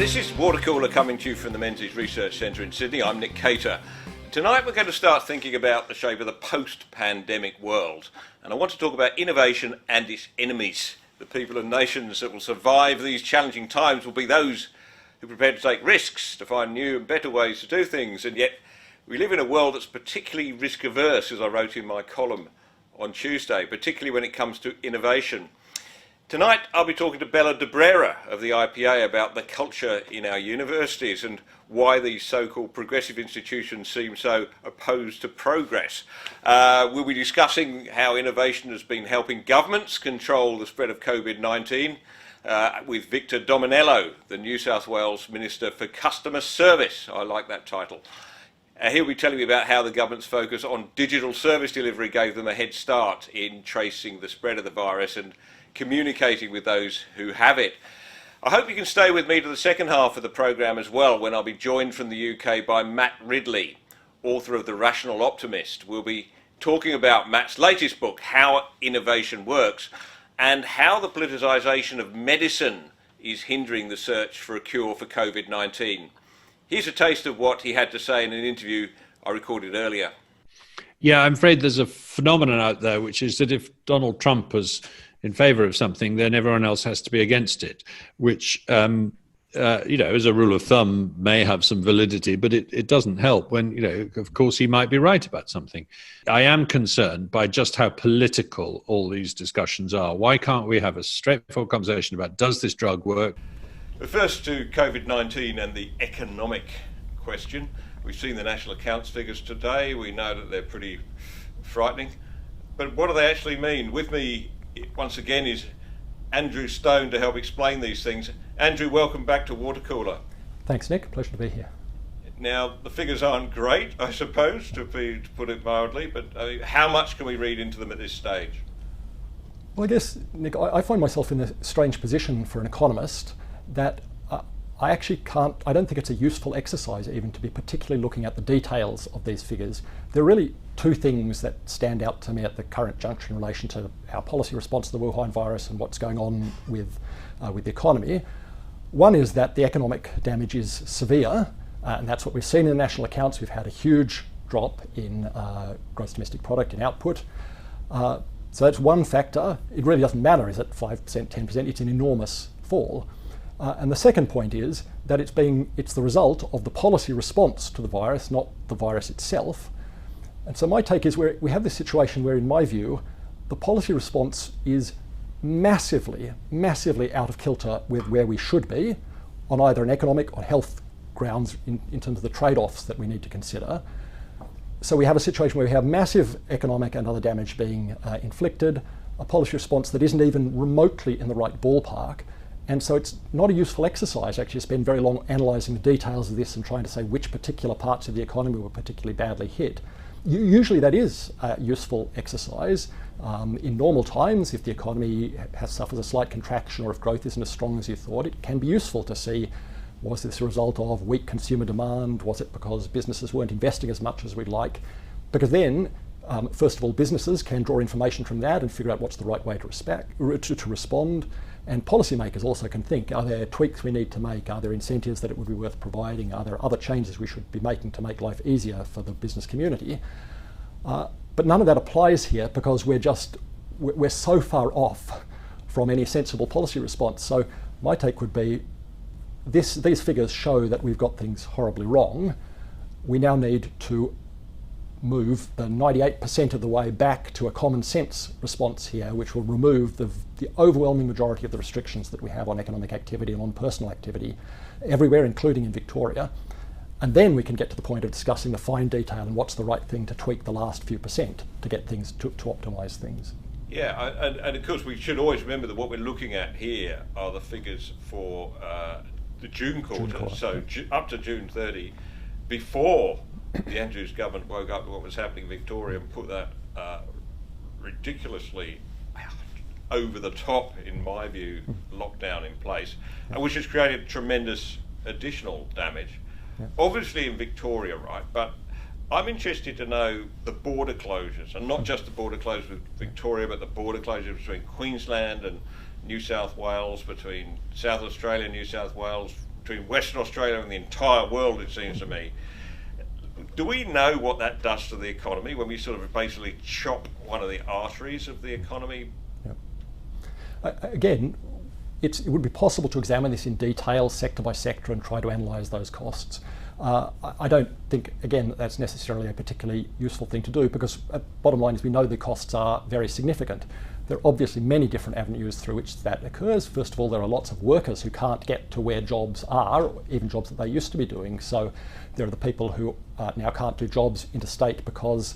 This is Watercooler coming to you from the Menzies Research Centre in Sydney. I'm Nick Cater. Tonight we're going to start thinking about the shape of the post-pandemic world. And I want to talk about innovation and its enemies. The people and nations that will survive these challenging times will be those who are prepared to take risks, to find new and better ways to do things. And yet we live in a world that's particularly risk-averse, as I wrote in my column on Tuesday, particularly when it comes to innovation. Tonight I'll be talking to Bella Debrera of the IPA about the culture in our universities and why these so-called progressive institutions seem so opposed to progress. We'll be discussing how innovation has been helping governments control the spread of COVID-19 with Victor Dominello, the New South Wales Minister for Customer Service. I like that title. He'll be telling me about how the government's focus on digital service delivery gave them a head start in tracing the spread of the virus and communicating with those who have it. I hope you can stay with me to the second half of the programme as well, when I'll be joined from the UK by Matt Ridley, author of The Rational Optimist. We'll be talking about Matt's latest book, How Innovation Works, and how the politicisation of medicine is hindering the search for a cure for COVID-19. Here's a taste of what he had to say in an interview I recorded earlier. Yeah, I'm afraid there's a phenomenon out there, which is that if Donald Trump was in favour of something, then everyone else has to be against it, which, as a rule of thumb, may have some validity, but it doesn't help when, of course, he might be right about something. I am concerned by just how political all these discussions are. Why can't we have a straightforward conversation about, does this drug work? But first to COVID-19 and the economic question. We've seen the national accounts figures today. We know that they're pretty frightening. But what do they actually mean? With me once again is Andrew Stone to help explain these things. Andrew, welcome back to Watercooler. Thanks, Nick. Pleasure to be here. Now, the figures aren't great, I suppose, to put it mildly, but how much can we read into them at this stage? Well, I guess, Nick, I find myself in a strange position for an economist that I don't think it's a useful exercise even to be particularly looking at the details of these figures. There are really two things that stand out to me at the current juncture in relation to our policy response to the Wuhan virus and what's going on with the economy. One is that the economic damage is severe, and that's what we've seen in the national accounts. We've had a huge drop in gross domestic product, in output. So that's one factor. It really doesn't matter, is it 5%, 10%? It's an enormous fall. And the second point is that it's the result of the policy response to the virus, not the virus itself. And so my take is we have this situation where, in my view, the policy response is massively, massively out of kilter with where we should be on either an economic or health grounds in terms of the trade-offs that we need to consider. So we have a situation where we have massive economic and other damage being inflicted, a policy response that isn't even remotely in the right ballpark. And so it's not a useful exercise actually to spend very long analysing the details of this and trying to say which particular parts of the economy were particularly badly hit. Usually that is a useful exercise. In normal times, if the economy suffers a slight contraction or if growth isn't as strong as you thought, it can be useful to see, was this a result of weak consumer demand? Was it because businesses weren't investing as much as we'd like? Because then, first of all, businesses can draw information from that and figure out what's the right way to respond. And policymakers also can think, are there tweaks we need to make? Are there incentives that it would be worth providing? Are there other changes we should be making to make life easier for the business community? But none of that applies here because we're so far off from any sensible policy response. So my take would be, these figures show that we've got things horribly wrong. We now need to move the 98% of the way back to a common sense response here, which will remove the overwhelming majority of the restrictions that we have on economic activity and on personal activity everywhere, including in Victoria. And then we can get to the point of discussing the fine detail and what's the right thing to tweak the last few percent to get things to optimise things. Yeah, and of course we should always remember that what we're looking at here are the figures for the June quarter, so up to June 30, before the Andrews government woke up to what was happening in Victoria and put that ridiculously over the top, in my view, lockdown in place, which has created tremendous additional damage. Yeah. Obviously in Victoria, right, but I'm interested to know the border closures, and not just the border closures with Victoria, but the border closures between Queensland and New South Wales, between South Australia, New South Wales, between Western Australia and the entire world, it seems to me. Do we know what that does to the economy when we sort of basically chop one of the arteries of the economy? Again, it would be possible to examine this in detail, sector by sector, and try to analyse those costs. I don't think, again, that's necessarily a particularly useful thing to do, because bottom line is we know the costs are very significant. There are obviously many different avenues through which that occurs. First of all, there are lots of workers who can't get to where jobs are, even jobs that they used to be doing. So there are the people who now can't do jobs interstate because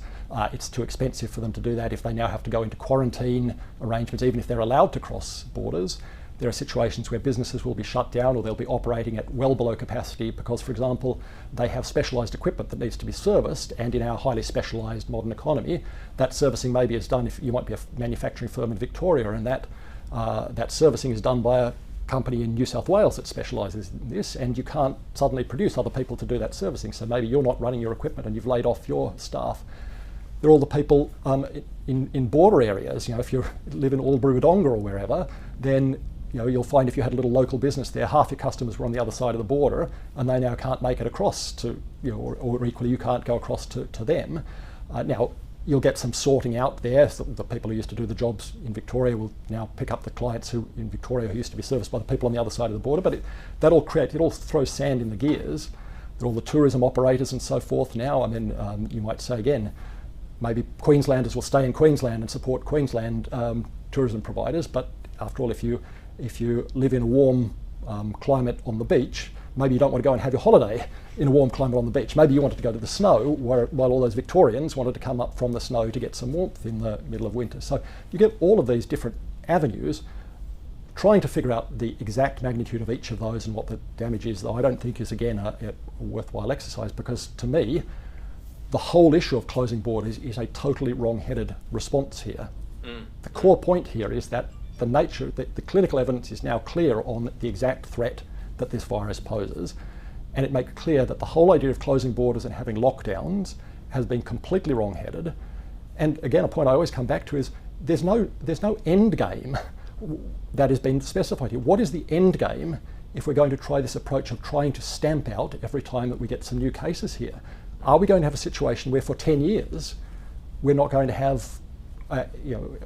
it's too expensive for them to do that. If they now have to go into quarantine arrangements, even if they're allowed to cross borders, there are situations where businesses will be shut down, or they'll be operating at well below capacity because, for example, they have specialised equipment that needs to be serviced, and in our highly specialised modern economy, that servicing maybe is done, if you might be a manufacturing firm in Victoria, and that servicing is done by a company in New South Wales that specialises in this, and you can't suddenly produce other people to do that servicing. So maybe you're not running your equipment and you've laid off your staff. There are all the people in border areas. If you live in Albury-Wodonga or wherever, then you'll find if you had a little local business there, half your customers were on the other side of the border, and they now can't make it across to, or equally you can't go across to them. Now, you'll get some sorting out there. So the people who used to do the jobs in Victoria will now pick up the clients who in Victoria who used to be serviced by the people on the other side of the border. But it all throws sand in the gears. There are all the tourism operators and so forth now. I mean, you might say again, maybe Queenslanders will stay in Queensland and support Queensland tourism providers. But after all, if you live in a warm climate on the beach, maybe you don't want to go and have your holiday in a warm climate on the beach. Maybe you wanted to go to the snow, while all those Victorians wanted to come up from the snow to get some warmth in the middle of winter. So you get all of these different avenues. Trying to figure out the exact magnitude of each of those and what the damage is, though, I don't think is, again, a worthwhile exercise, because to me, the whole issue of closing borders is a totally wrong-headed response here. The core point here is that the clinical evidence is now clear on the exact threat that this virus poses, and it makes clear that the whole idea of closing borders and having lockdowns has been completely wrong-headed. And again, a point I always come back to is there's no end game that has been specified here. What is the end game if we're going to try this approach of trying to stamp out every time that we get some new cases here? Are we going to have a situation where for 10 years we're not going to have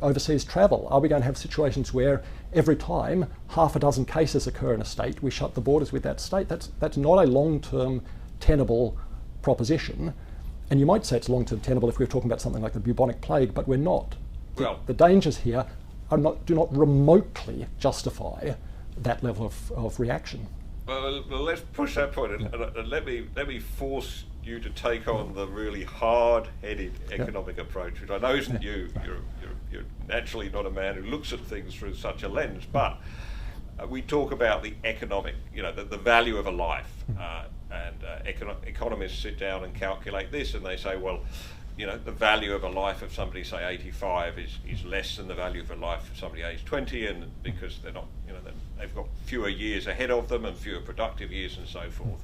overseas travel? Are we going to have situations where every time half a dozen cases occur in a state, we shut the borders with that state? That's not a long-term tenable proposition. And you might say it's long-term tenable if we were talking about something like the bubonic plague, but we're not. The dangers here do not remotely justify that level of reaction. Well, let's push that point, and let me force you to take on the really hard-headed economic approach, which I know isn't you. You're naturally not a man who looks at things through such a lens, but we talk about the economic, the value of a life, and economists sit down and calculate this, and they say, well, the value of a life of somebody, say 85, is less than the value of a life of somebody aged 20, and because they're not, they've got fewer years ahead of them and fewer productive years and so forth.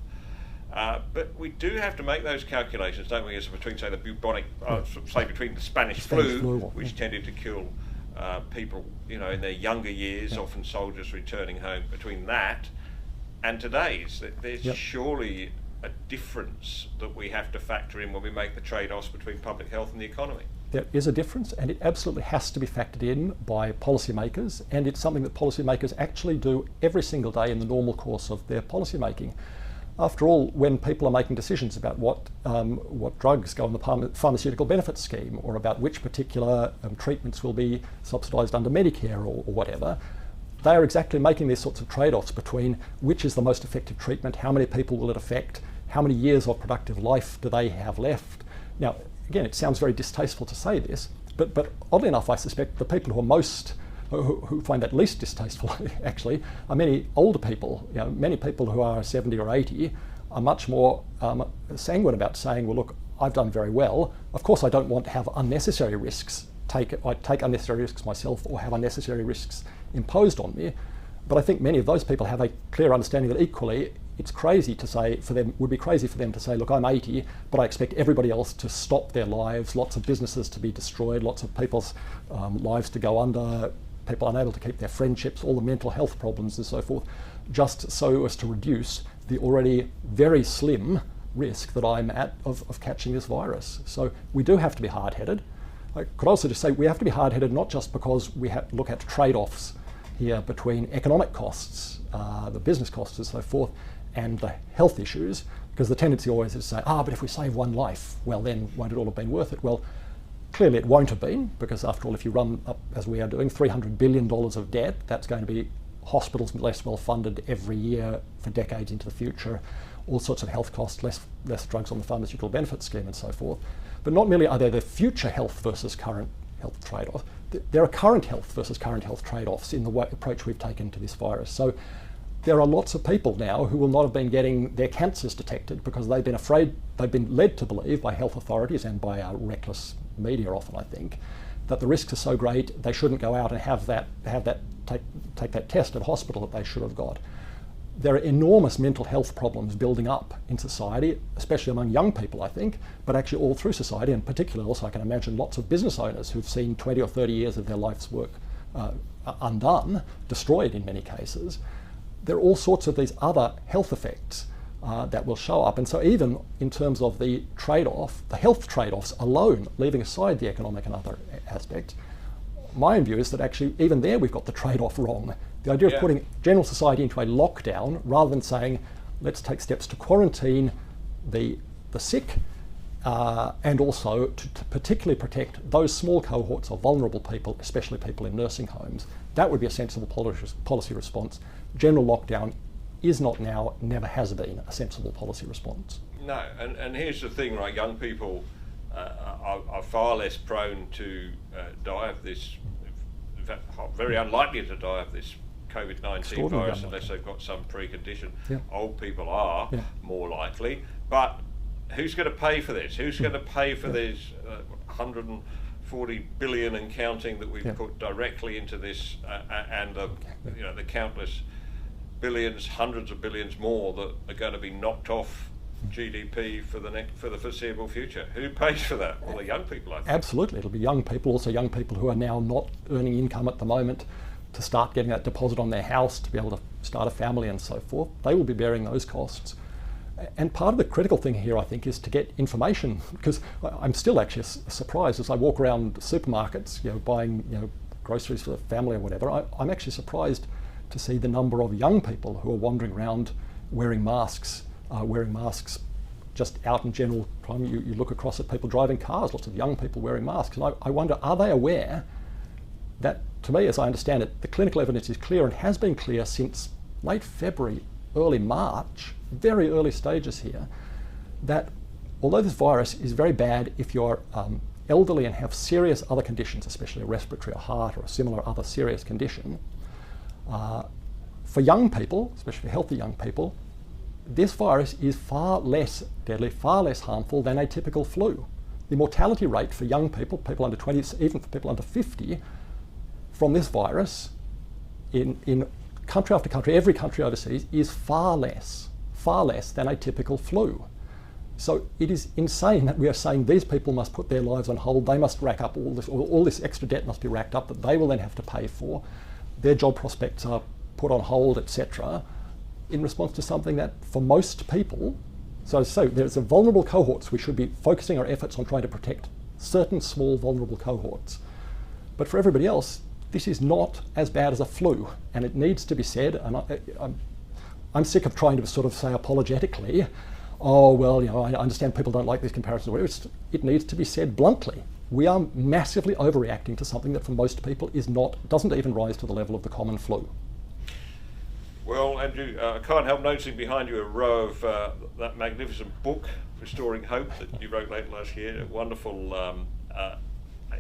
But we do have to make those calculations, don't we, as between, say, the bubonic, between the Spanish flu, which tended to kill people, in their younger years, often soldiers returning home, between that and today's. There's surely a difference that we have to factor in when we make the trade-offs between public health and the economy. There is a difference, and it absolutely has to be factored in by policymakers, and it's something that policymakers actually do every single day in the normal course of their policymaking. After all, when people are making decisions about what drugs go on the pharmaceutical benefits scheme, or about which particular treatments will be subsidised under Medicare or whatever, they are exactly making these sorts of trade-offs between which is the most effective treatment, how many people will it affect, how many years of productive life do they have left. Now, again, it sounds very distasteful to say this, but oddly enough, I suspect the people who find that least distasteful actually are many older people. Many people who are 70 or 80 are much more sanguine about saying, well, look, I've done very well. Of course, I don't want to have unnecessary risks. I take unnecessary risks myself or have unnecessary risks imposed on me. But I think many of those people have a clear understanding that equally it's crazy to say for them, would be crazy for them to say, look, I'm 80, but I expect everybody else to stop their lives, lots of businesses to be destroyed, lots of people's lives to go under, people unable to keep their friendships, all the mental health problems and so forth, just so as to reduce the already very slim risk that I'm at of catching this virus. So we do have to be hard-headed. I could also just say we have to be hard-headed not just because we have to look at trade-offs here between economic costs, the business costs and so forth, and the health issues, because the tendency always is to say, but if we save one life, well then won't it all have been worth it? Well, clearly it won't have been, because after all, if you run up, as we are doing, $300 billion of debt, that's going to be hospitals less well funded every year for decades into the future, all sorts of health costs, less drugs on the pharmaceutical benefit scheme and so forth. But not merely are there the future health versus current health trade-off, there are current health versus current health trade-offs in the approach we've taken to this virus. So there are lots of people now who will not have been getting their cancers detected because they've been led to believe by health authorities and by our reckless media often, I think, that the risks are so great they shouldn't go out and take that test at hospital that they should have got. There are enormous mental health problems building up in society, especially among young people, I think, but actually all through society, and particularly also I can imagine lots of business owners who've seen 20 or 30 years of their life's work undone, destroyed in many cases. There are all sorts of these other health effects that will show up. And so even in terms of the trade-off, the health trade-offs alone, leaving aside the economic and other aspects, my own view is that actually even there we've got the trade-off wrong. The idea of putting general society into a lockdown rather than saying, let's take steps to quarantine the sick and also to particularly protect those small cohorts of vulnerable people, especially people in nursing homes. That would be a sensible policy response. General lockdown is not now, never has been, a sensible policy response. No, and here's the thing, right? Young people are far less prone to die of this, in fact, very unlikely to die of this COVID-19 virus unless they've got some precondition. Yeah. Old people are more likely, but who's going to pay for this? Who's going to pay for these 140 billion and counting that we've put directly into this, and the countless billions, hundreds of billions more that are going to be knocked off GDP for the foreseeable future? Who pays for that? Well, the young people, I think. Absolutely, it'll be young people, also young people who are now not earning income at the moment, to start getting that deposit on their house, to be able to start a family and so forth. They will be bearing those costs. And part of the critical thing here, I think, is to get information, because I'm still actually surprised as I walk around supermarkets, buying groceries for the family or whatever. I'm actually surprised to see the number of young people who are wandering around wearing masks just out in general crime. You look across at people driving cars, lots of young people wearing masks. And I wonder, are they aware that, to me, as I understand it, the clinical evidence is clear and has been clear since late February, early March, very early stages here, that although this virus is very bad if you're elderly and have serious other conditions, especially a respiratory or heart or a similar other serious condition, for young people, especially for healthy young people, this virus is far less deadly, far less harmful than a typical flu. The mortality rate for young people, people under 20, even for people under 50, from this virus in country after country, every country overseas, is far less than a typical flu. So it is insane that we are saying these people must put their lives on hold, they must rack up all this extra debt must be racked up that they will then have to pay for. Their job prospects are put on hold, etc., in response to something that for most people, so there's a vulnerable cohorts, we should be focusing our efforts on trying to protect certain small vulnerable cohorts. But for everybody else, this is not as bad as a flu, and it needs to be said, and I'm sick of trying to sort of say apologetically, oh, well, I understand people don't like these comparisons. It needs to be said bluntly. We are massively overreacting to something that for most people doesn't even rise to the level of the common flu. Well, Andrew, I can't help noticing behind you a row of that magnificent book, Restoring Hope, that you wrote late last year. A wonderful,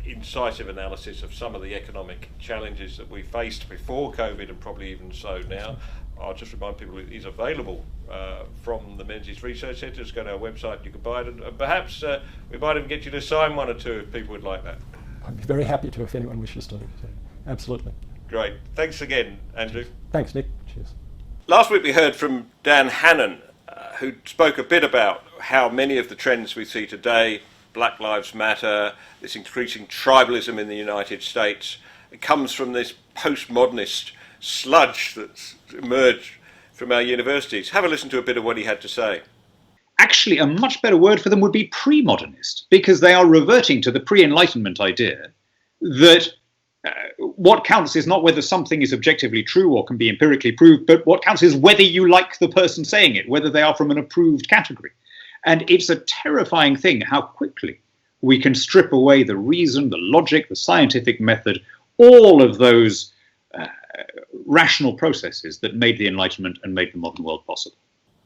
incisive analysis of some of the economic challenges that we faced before COVID and probably even so now. I'll just remind people it is available from the Menzies Research Centre. Just go to our website, you can buy it, and perhaps we might even get you to sign one or two if people would like that. I'd be very happy to if anyone wishes to. Absolutely. Great. Thanks again, Andrew. Thanks, Nick. Cheers. Last week we heard from Dan Hannan, who spoke a bit about how many of the trends we see today, Black Lives Matter, this increasing tribalism in the United States, It comes from this postmodernist sludge that's emerged from our universities. Have a listen to a bit of what he had to say. Actually, a much better word for them would be pre-modernist, because they are reverting to the pre-Enlightenment idea that what counts is not whether something is objectively true or can be empirically proved, but what counts is whether you like the person saying it, whether they are from an approved category. And it's a terrifying thing how quickly we can strip away the reason, the logic, the scientific method, all of those rational processes that made the Enlightenment and made the modern world possible.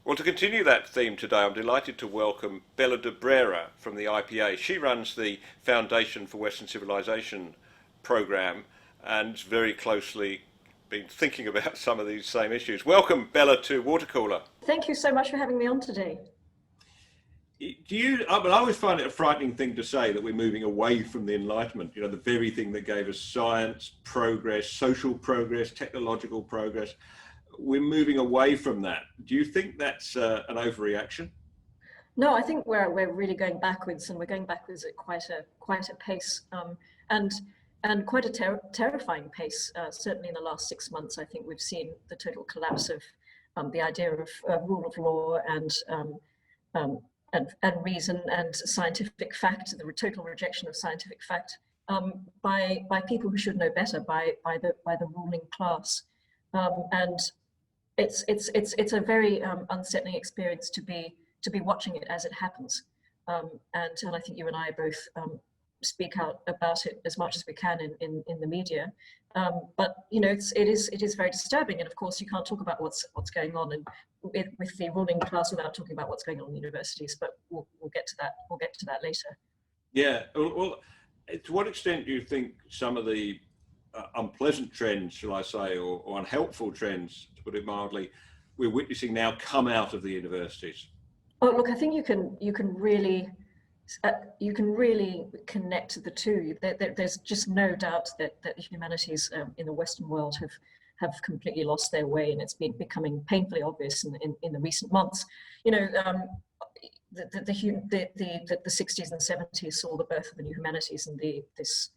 Well, to continue that theme today, I'm delighted to welcome Bella de Brera from the IPA. She runs the Foundation for Western Civilization program and very closely been thinking about some of these same issues. Welcome, Bella, to Watercooler. Thank you so much for having me on today. I always find it a frightening thing to say that we're moving away from the Enlightenment, the very thing that gave us science, progress, social progress, technological progress. We're moving away from that. Do you think that's an overreaction? No, I think we're really going backwards, and we're going backwards at quite a pace, and quite a terrifying pace. Certainly in the last 6 months, I think we've seen the total collapse of the idea of rule of law and reason and scientific fact, the total rejection of scientific fact by people who should know better, by the ruling class, and it's a very unsettling experience to be watching it as it happens, and I think you and I both speak out about it as much as we can in the media, but it is very disturbing, and of course you can't talk about what's going on with the ruling class without talking about what's going on in universities, but we'll get to that later. Yeah, well, to what extent do you think some of the unpleasant trends, shall I say, or unhelpful trends, to put it mildly, we're witnessing now come out of the universities? Oh, look, I think you can really connect the two. There's just no doubt that the humanities in the Western world have completely lost their way, and it's been becoming painfully obvious in the recent months. The 60s and 70s saw the birth of the new humanities and this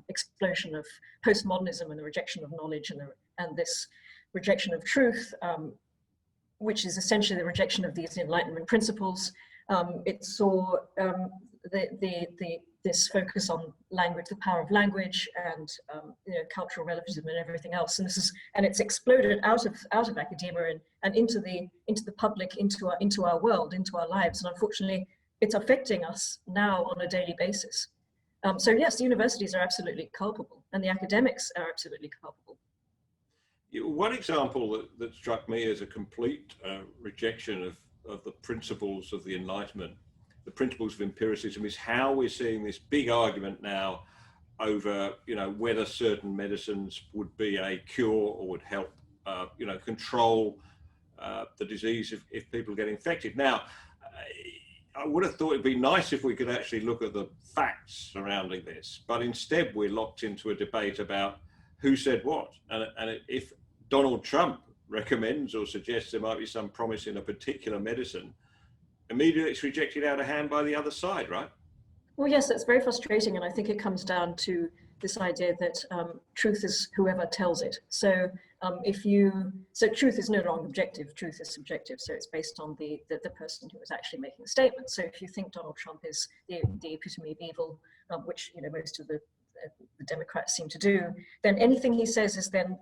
explosion of postmodernism and the rejection of knowledge and this rejection of truth, which is essentially the rejection of these Enlightenment principles. It saw this focus on language, the power of language, and cultural relativism and everything else. And it's exploded out of academia and into the public, into our world, into our lives. And unfortunately, it's affecting us now on a daily basis. So yes, the universities are absolutely culpable, and the academics are absolutely culpable. One example that struck me as a complete rejection of the principles of the Enlightenment, the principles of empiricism, is how we're seeing this big argument now over, whether certain medicines would be a cure or would help, control the disease if people get infected. Now, I would have thought it'd be nice if we could actually look at the facts surrounding this, but instead we're locked into a debate about who said what. And if Donald Trump recommends or suggests there might be some promise in a particular medicine, immediately it's rejected out of hand by the other side, right? Well, yes, that's very frustrating, and I think it comes down to this idea that truth is whoever tells it. So truth is no longer objective, truth is subjective. So it's based on the person who is actually making the statement. So if you think Donald Trump is the epitome of evil, which most of the Democrats seem to do, then anything he says is then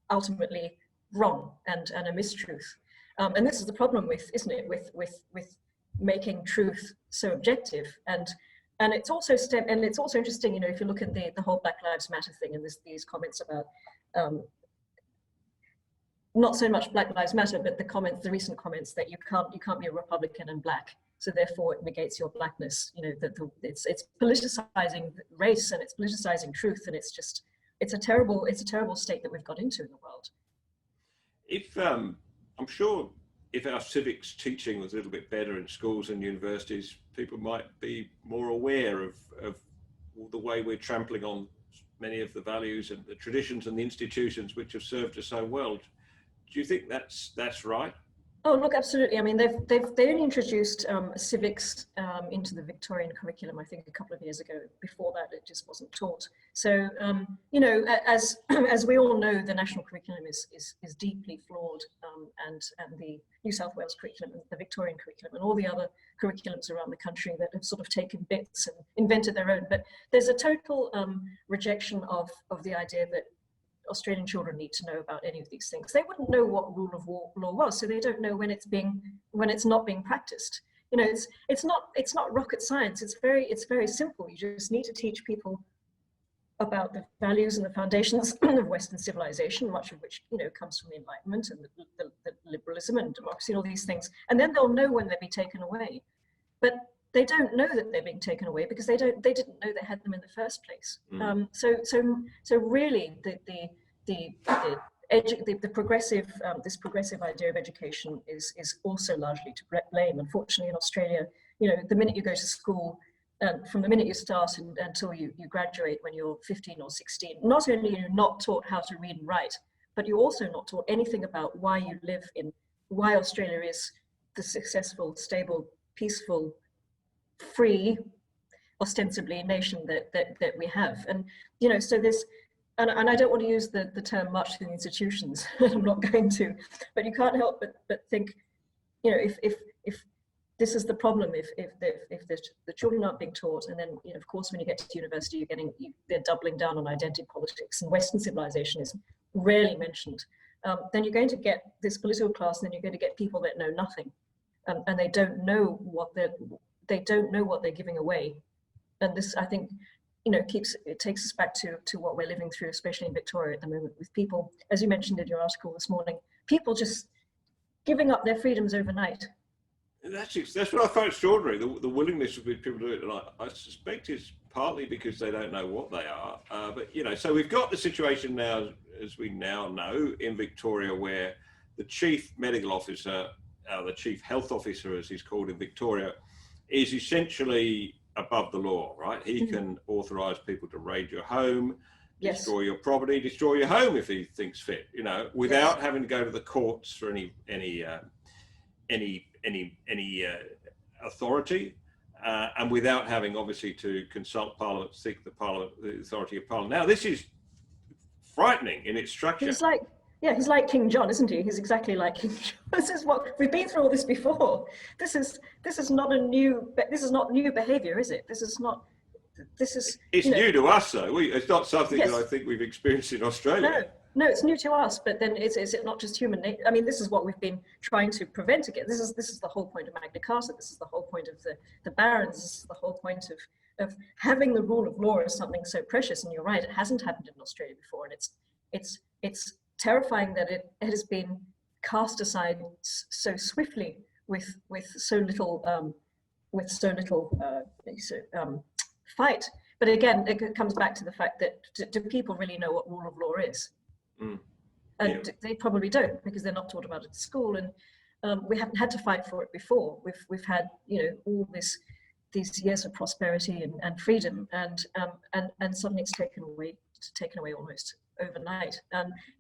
ultimately wrong and a mistruth. And this is the problem isn't it, with making truth so objective. And it's also interesting, if you look at the whole Black Lives Matter thing, and these comments about not so much Black Lives Matter, but the recent comments that you can't be a Republican and black, so therefore it negates your blackness. It's politicizing race, and it's politicizing truth, and it's a terrible state that we've got into in the world. I'm sure if our civics teaching was a little bit better in schools and universities, people might be more aware of the way we're trampling on many of the values and the traditions and the institutions which have served us so well. Do you think that's right? Oh, look, absolutely. I mean, they only introduced civics into the Victorian curriculum, I think, a couple of years ago. Before that, it just wasn't taught. So, you know, as we all know, the national curriculum is deeply flawed, and the New South Wales curriculum, and the Victorian curriculum, and all the other curriculums around the country that have sort of taken bits and invented their own. But there's a total rejection of the idea that Australian children need to know about any of these things. They wouldn't know what rule of law was, so they don't know when it's not being practiced. You know, it's not rocket science. It's very simple. You just need to teach people about the values and the foundations of Western civilization, much of which, you know, comes from the Enlightenment and the liberalism and democracy and all these things, and then they'll know when they'll be taken away. But they don't know that they're being taken away because they didn't know they had them in the first place. So really, the progressive this progressive idea of education is also largely to blame. Unfortunately, in Australia, you know, the minute you go to school, from the minute you start until you graduate when you're 15 or 16, not only are you not taught how to read and write, but you're also not taught anything about why you live in, why Australia is the successful, stable, peaceful, free, ostensibly, nation that we have. And, you know, so this, and I don't want to use the term much in institutions, I'm not going to, but you can't help but think, you know, if this is the problem, if the children aren't being taught, and then, you know, of course, when you get to university, they're doubling down on identity politics, and Western civilization is rarely mentioned. Then you're going to get this political class, and then you're going to get people that know nothing, and they don't know what they're giving away. And this, I think, you know, it takes us back to what we're living through, especially in Victoria at the moment, with people, as you mentioned in your article this morning, people just giving up their freedoms overnight. That's what I find extraordinary, the willingness of people to do it. And I suspect it's partly because they don't know what they are. But, you know, so we've got the situation now, as we now know, in Victoria, where the chief medical officer, the chief health officer, as he's called in Victoria, is essentially above the law, right? He can authorise people to raid your home, destroy your property, destroy your home if he thinks fit, you know, without having to go to the courts for any authority, and without having obviously to consult Parliament, seek the authority of Parliament. Now, this is frightening in its structure. He's like King John, isn't he? He's exactly like King John. This is what we've been through all this before. This is not new behaviour, is it? It's new to us, though. It's not something that I think we've experienced in Australia. No, it's new to us. But then is it not just human nature? I mean, this is what we've been trying to prevent again. This is the whole point of Magna Carta. This is the whole point of the barons. This is the whole point of having the rule of law as something so precious. And you're right, it hasn't happened in Australia before, and it's terrifying that it has been cast aside so swiftly with so little fight. But again, it comes back to the fact that do people really know what rule of law is? And they probably don't, because they're not taught about it at school, and we haven't had to fight for it before. We've had, you know, all these years of prosperity and freedom, and suddenly it's taken away almost overnight.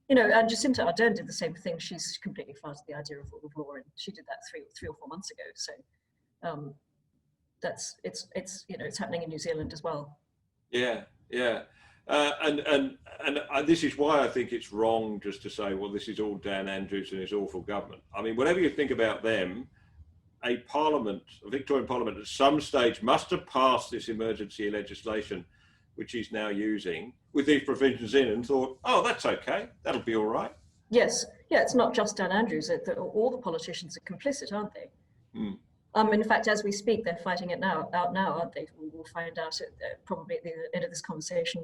You know, and Jacinta Ardern did the same thing. She's completely flouted the idea of rule of law, and she did that three or 4 months ago. So it's you know, it's happening in New Zealand as well. Yeah. And this is why I think it's wrong just to say, well, this is all Dan Andrews and his awful government. I mean, whatever you think about them, a Victorian Parliament at some stage must have passed this emergency legislation, which he's now using, with these provisions in, and thought, oh, that's okay, that'll be all right. Yes, yeah, it's not just Dan Andrews. All the politicians are complicit, aren't they? In fact, as we speak, they're fighting it out now, aren't they? We'll find out probably at the end of this conversation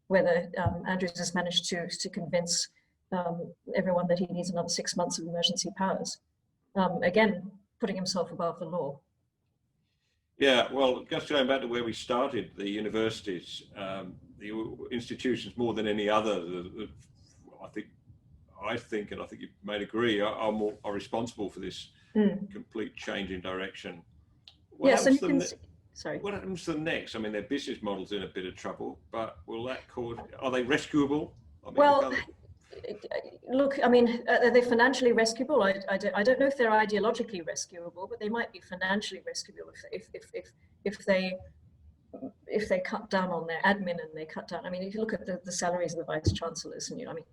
whether Andrews has managed to convince everyone that he needs another 6 months of emergency powers. Again, putting himself above the law. Yeah, well, just going back to where we started, the universities, the institutions more than any other, I think, and I think you may agree, are responsible for this complete change in direction. What happens to them next? I mean, their business model's in a bit of trouble, but will that cause? Are they rescuable? I mean, look, I mean, are they financially rescuable? I don't know if they're ideologically rescuable, but they might be financially rescuable if they cut down on their admin and they cut down. I mean, if you look at the salaries of the vice chancellors, and I mean,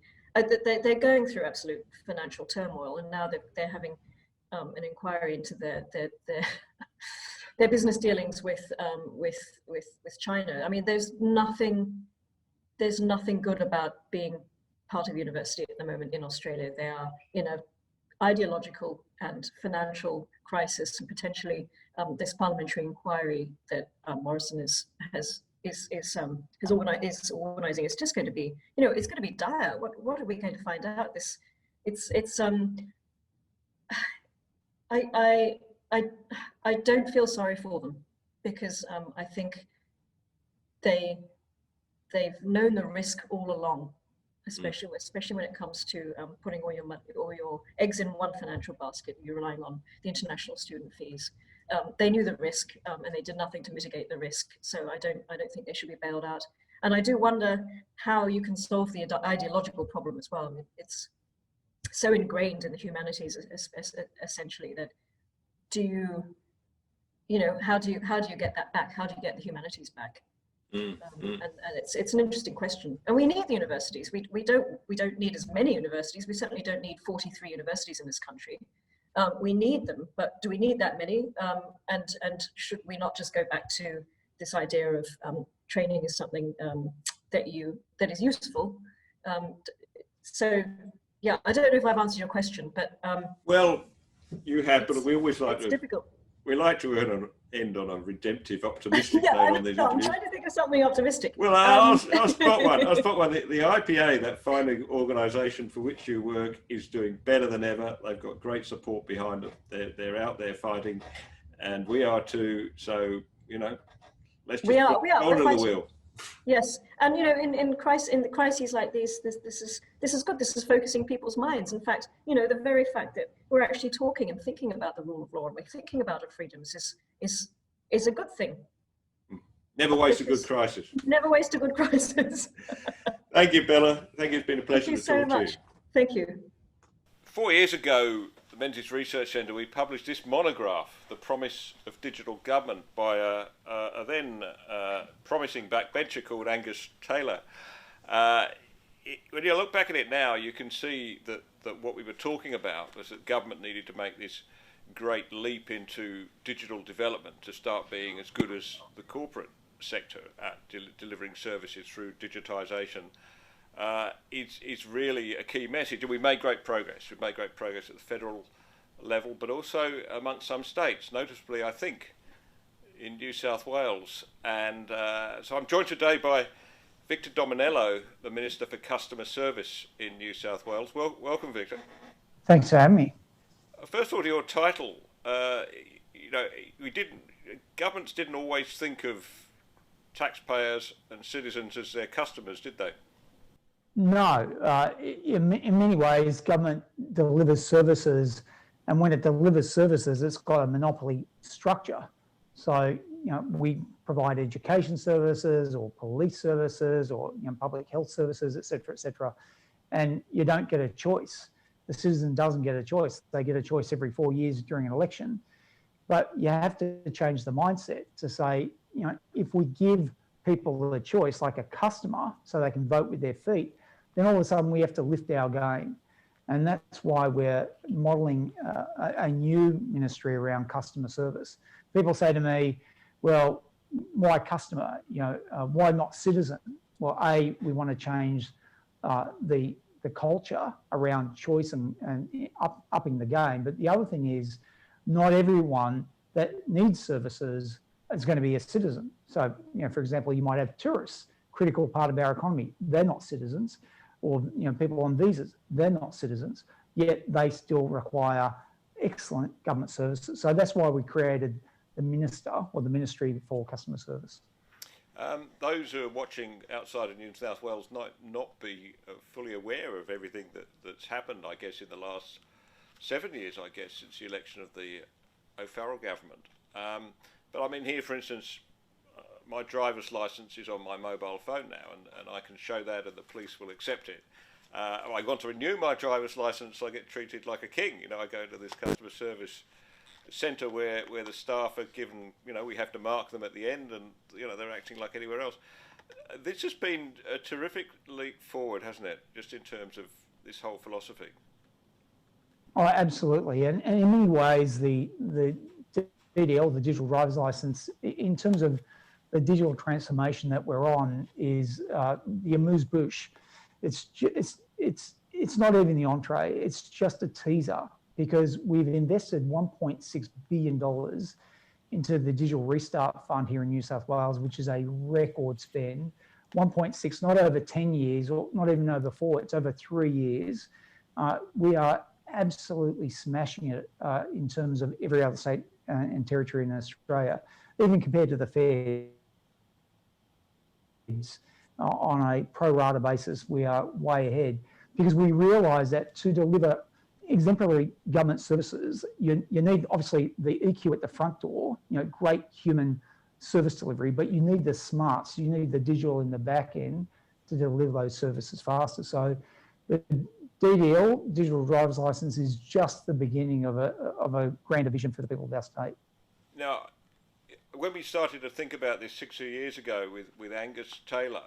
they're going through absolute financial turmoil, and now they're having an inquiry into their their business dealings with China. I mean, there's nothing good about being part of university at the moment in Australia. They are in a ideological and financial crisis, and potentially this parliamentary inquiry that Morrison is organising. It's just going to be, it's going to be dire. What are we going to find out? I don't feel sorry for them, because I think they've known the risk all along, especially when it comes to putting all your eggs in one financial basket. You're relying on the international student fees. They knew the risk, and they did nothing to mitigate the risk. So I don't think they should be bailed out. And I do wonder how you can solve the ideological problem as well. I mean, it's so ingrained in the humanities, essentially, that how do you get that back? How do you get the humanities back? And it's an interesting question. And we need the universities. We don't need as many universities. We certainly don't need 43 universities in this country. We need them, but do we need that many? And should we not just go back to this idea of training is something that is useful? So yeah, I don't know if I've answered your question, but well, you have, but we always like to. Difficult. We like to end on a redemptive, optimistic Yeah, note on these I'm interviews. trying to think of something optimistic. Well, I'll spot one. The IPA, that fine organisation for which you work, is doing better than ever. They've got great support behind them. They're out there fighting, and we are too. So, let's just roll to the wheel. Yes, and in crises like these, this is good. This is focusing people's minds. In fact, the very fact that we're actually talking and thinking about the rule of law and we're thinking about our freedoms is a good thing. Never waste a good crisis. Never waste a good crisis. Thank you, Bella. Thank you. It's been a pleasure to talk to you. Thank you. 4 years ago, the Menzies Research Centre, we published this monograph, The Promise of Digital Government, by a then promising backbencher called Angus Taylor. When you look back at it now, you can see that what we were talking about was that government needed to make this great leap into digital development to start being as good as the corporate sector at delivering services through digitisation. It's really a key message, and we've made great progress. We've made great progress at the federal level, but also amongst some states, noticeably, I think, in New South Wales. And so I'm joined today by Victor Dominello, the Minister for Customer Service in New South Wales. Welcome, Victor. Thanks for having me. First of all, to your title, governments didn't always think of taxpayers and citizens as their customers, did they? No, in many ways, government delivers services, and when it delivers services, it's got a monopoly structure. So, we provide education services or police services or public health services, et cetera, and you don't get a choice. The citizen doesn't get a choice. They get a choice every 4 years during an election. But you have to change the mindset to say, if we give people a choice, like a customer, so they can vote with their feet, then all of a sudden we have to lift our game. And that's why we're modelling a new ministry around customer service. People say to me, well, why customer? Why not citizen? Well, we want to change the culture around choice and upping the game. But the other thing is, not everyone that needs services is going to be a citizen. So, for example, you might have tourists, critical part of our economy. They're not citizens. Or people on visas, they're not citizens, yet they still require excellent government services. So that's why we created the Ministry for Customer Service. Those who are watching outside of New South Wales might not be fully aware of everything that's happened, I guess, in the last 7 years, I guess, since the election of the O'Farrell government. But I mean, here, for instance, my driver's licence is on my mobile phone now, and I can show that and the police will accept it. I want to renew my driver's license, I get treated like a king. You know, I go to this customer service centre where the staff are given, you know, we have to mark them at the end, and, you know, they're acting like anywhere else. This has been a terrific leap forward, hasn't it, just in terms of this whole philosophy? Oh, absolutely. And in many ways, the DDL, the digital driver's license, in terms of the digital transformation that we're on, is the amuse-bouche. It's not even the entree, it's just a teaser, because we've invested $1.6 billion into the Digital Restart Fund here in New South Wales, which is a record spend. 1.6, not over 10 years, or not even over 4, it's over 3 years. We are absolutely smashing it in terms of every other state and territory in Australia, even compared to the feds. On a pro rata basis, we are way ahead, because we realise that to deliver exemplary government services, you need obviously the EQ at the front door, you know, great human service delivery, but you need the smarts, you need the digital in the back end to deliver those services faster. So the DDL, digital driver's license, is just the beginning of a grander vision for the people of our state. Now, when we started to think about this 6 years ago with Angus Taylor,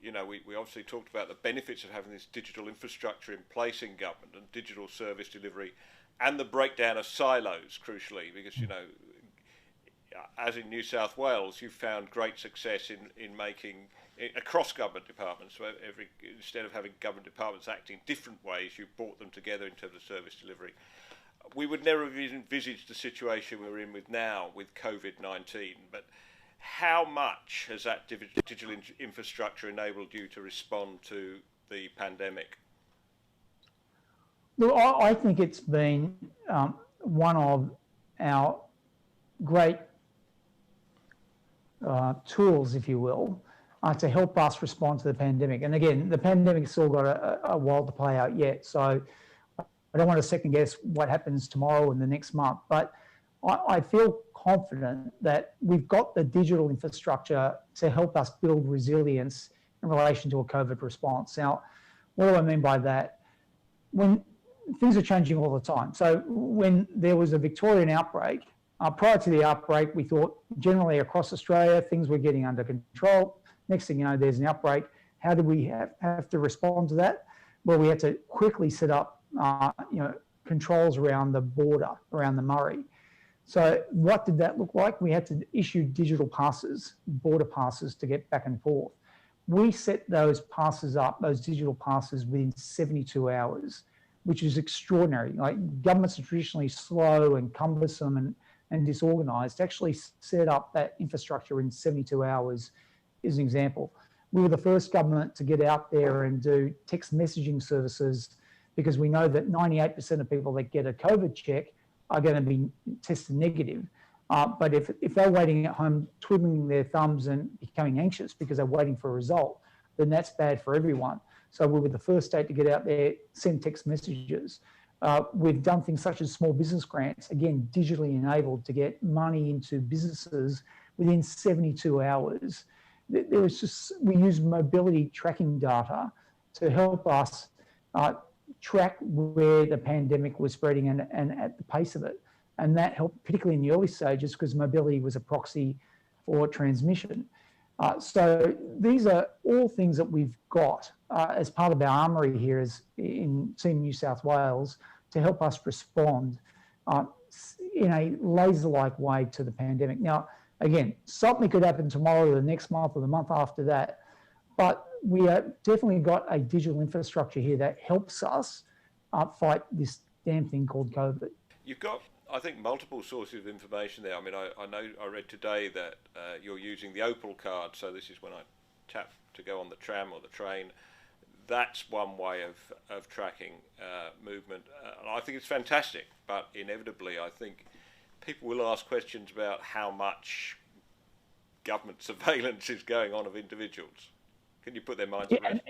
you know, we obviously talked about the benefits of having this digital infrastructure in place in government and digital service delivery, and the breakdown of silos, crucially, because, you know, as in New South Wales, you've found great success in making, across government departments, so instead of having government departments acting different ways, you've brought them together in terms of service delivery. We would never have envisaged the situation we're in with now with COVID-19, but how much has that digital infrastructure enabled you to respond to the pandemic? Look, I think it's been one of our great tools, if you will, to help us respond to the pandemic. And again, the pandemic's still got a while to play out yet, so I don't want to second guess what happens tomorrow and the next month, but I feel confident that we've got the digital infrastructure to help us build resilience in relation to a COVID response. Now, what do I mean by that? When things are changing all the time. So when there was a Victorian outbreak, prior to the outbreak, we thought generally across Australia, things were getting under control. Next thing you know, there's an outbreak. How did we have to respond to that? Well, we had to quickly set up controls around the border, around the Murray. So what did that look like? We had to issue digital passes, border passes, to get back and forth. We set those passes up, those digital passes, within 72 hours, which is extraordinary. Like, governments are traditionally slow and cumbersome and disorganised. To actually set up that infrastructure in 72 hours is an example. We were the first government to get out there and do text messaging services, because we know that 98% of people that get a COVID check are going to be tested negative. But if they're waiting at home, twiddling their thumbs and becoming anxious because they're waiting for a result, then that's bad for everyone. So we were the first state to get out there, send text messages. We've done things such as small business grants, again, digitally enabled, to get money into businesses within 72 hours. We use mobility tracking data to help us track where the pandemic was spreading and at the pace of it. And that helped, particularly in the early stages, because mobility was a proxy for transmission. So these are all things that we've got as part of our armoury here in Team New South Wales to help us respond in a laser-like way to the pandemic. Now, again, something could happen tomorrow or the next month or the month after that, but we have definitely got a digital infrastructure here that helps us fight this damn thing called COVID. You've got, I think, multiple sources of information there. I mean, I know I read today that you're using the Opal card, so this is when I tap to go on the tram or the train. That's one way of tracking movement. And I think it's fantastic, but inevitably I think people will ask questions about how much government surveillance is going on of individuals. Can you put their minds at rest?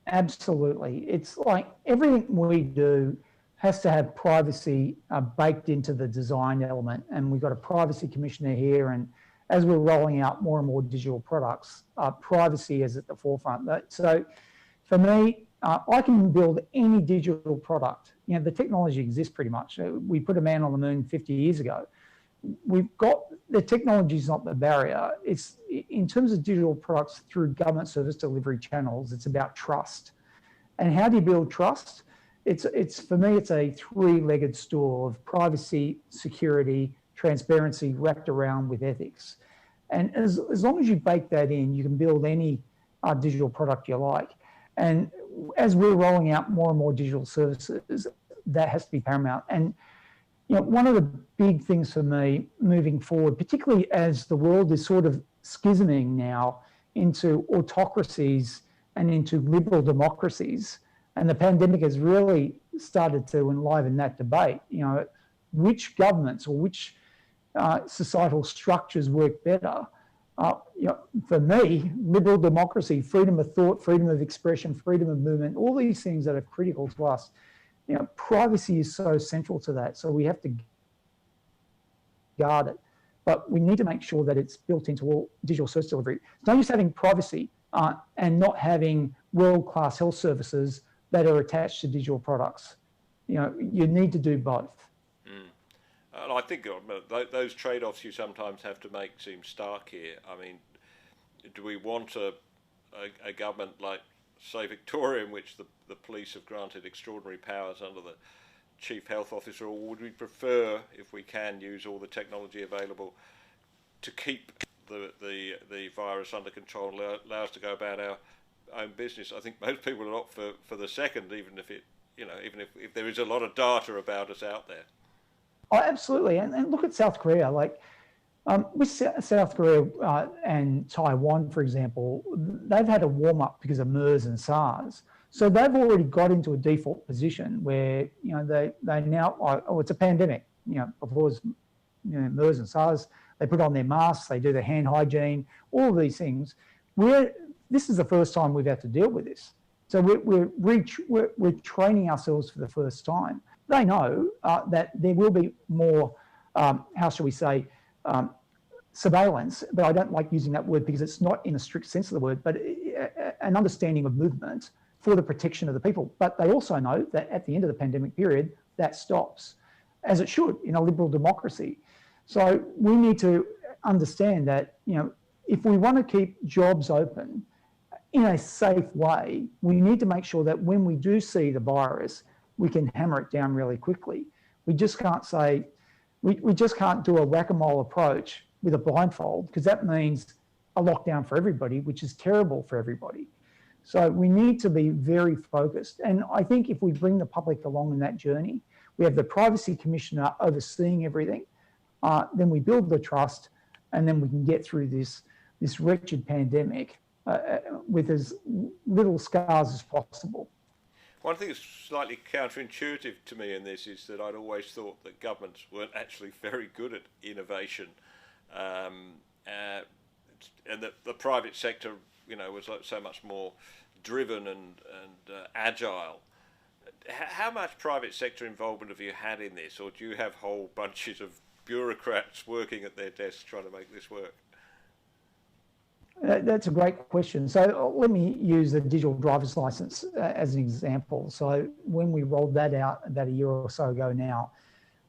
Absolutely. It's like everything we do has to have privacy baked into the design element. And we've got a privacy commissioner here. And as we're rolling out more and more digital products, privacy is at the forefront. So for me, I can build any digital product. The technology exists pretty much. We put a man on the moon 50 years ago. We've got the technology is not the barrier. It's in terms of digital products through government service delivery channels. It's about trust. And how do you build trust? It's for me, it's a three-legged stool of privacy, security, transparency wrapped around with ethics. And as long as you bake that in, you can build any digital product you like. And as we're rolling out more and more digital services, that has to be paramount. And one of the big things for me moving forward, particularly as the world is sort of schisming now into autocracies and into liberal democracies, and the pandemic has really started to enliven that debate, which governments or which societal structures work better. For me, liberal democracy, freedom of thought, freedom of expression, freedom of movement, all these things that are critical to us, privacy is so central to that. So we have to guard it. But we need to make sure that it's built into all digital service delivery. It's no use having privacy and not having world-class health services that are attached to digital products. You need to do both. And I think those trade-offs you sometimes have to make seem stark here. I mean, do we want a government like, say, Victoria, in which the police have granted extraordinary powers under the Chief Health Officer, or would we prefer, if we can, use all the technology available to keep the virus under control and allow us to go about our own business? I think most people will opt for the second, even if if there is a lot of data about us out there. Oh, absolutely. And look at South Korea. With South Korea and Taiwan, for example, they've had a warm-up because of MERS and SARS. So they've already got into a default position where, they now, it's a pandemic. Before it was MERS and SARS, they put on their masks, they do their hand hygiene, all of these things. This is the first time we've had to deal with this. So we're training ourselves for the first time. They know that there will be more, how shall we say, surveillance, but I don't like using that word because it's not in a strict sense of the word, but an understanding of movement for the protection of the people. But they also know that at the end of the pandemic period, that stops, as it should in a liberal democracy. So we need to understand that, if we want to keep jobs open in a safe way, we need to make sure that when we do see the virus, we can hammer it down really quickly. We just can't say, we just can't do a whack-a-mole approach with a blindfold, because that means a lockdown for everybody, which is terrible for everybody. So we need to be very focused. And I think if we bring the public along in that journey, we have the Privacy Commissioner overseeing everything, then we build the trust, and then we can get through this wretched pandemic with as little scars as possible. One thing that's slightly counterintuitive to me in this is that I'd always thought that governments weren't actually very good at innovation, and that the private sector, was so much more driven and agile. How much private sector involvement have you had in this, or do you have whole bunches of bureaucrats working at their desks trying to make this work? That's a great question. So let me use the digital driver's license as an example. So when we rolled that out about a year or so ago now,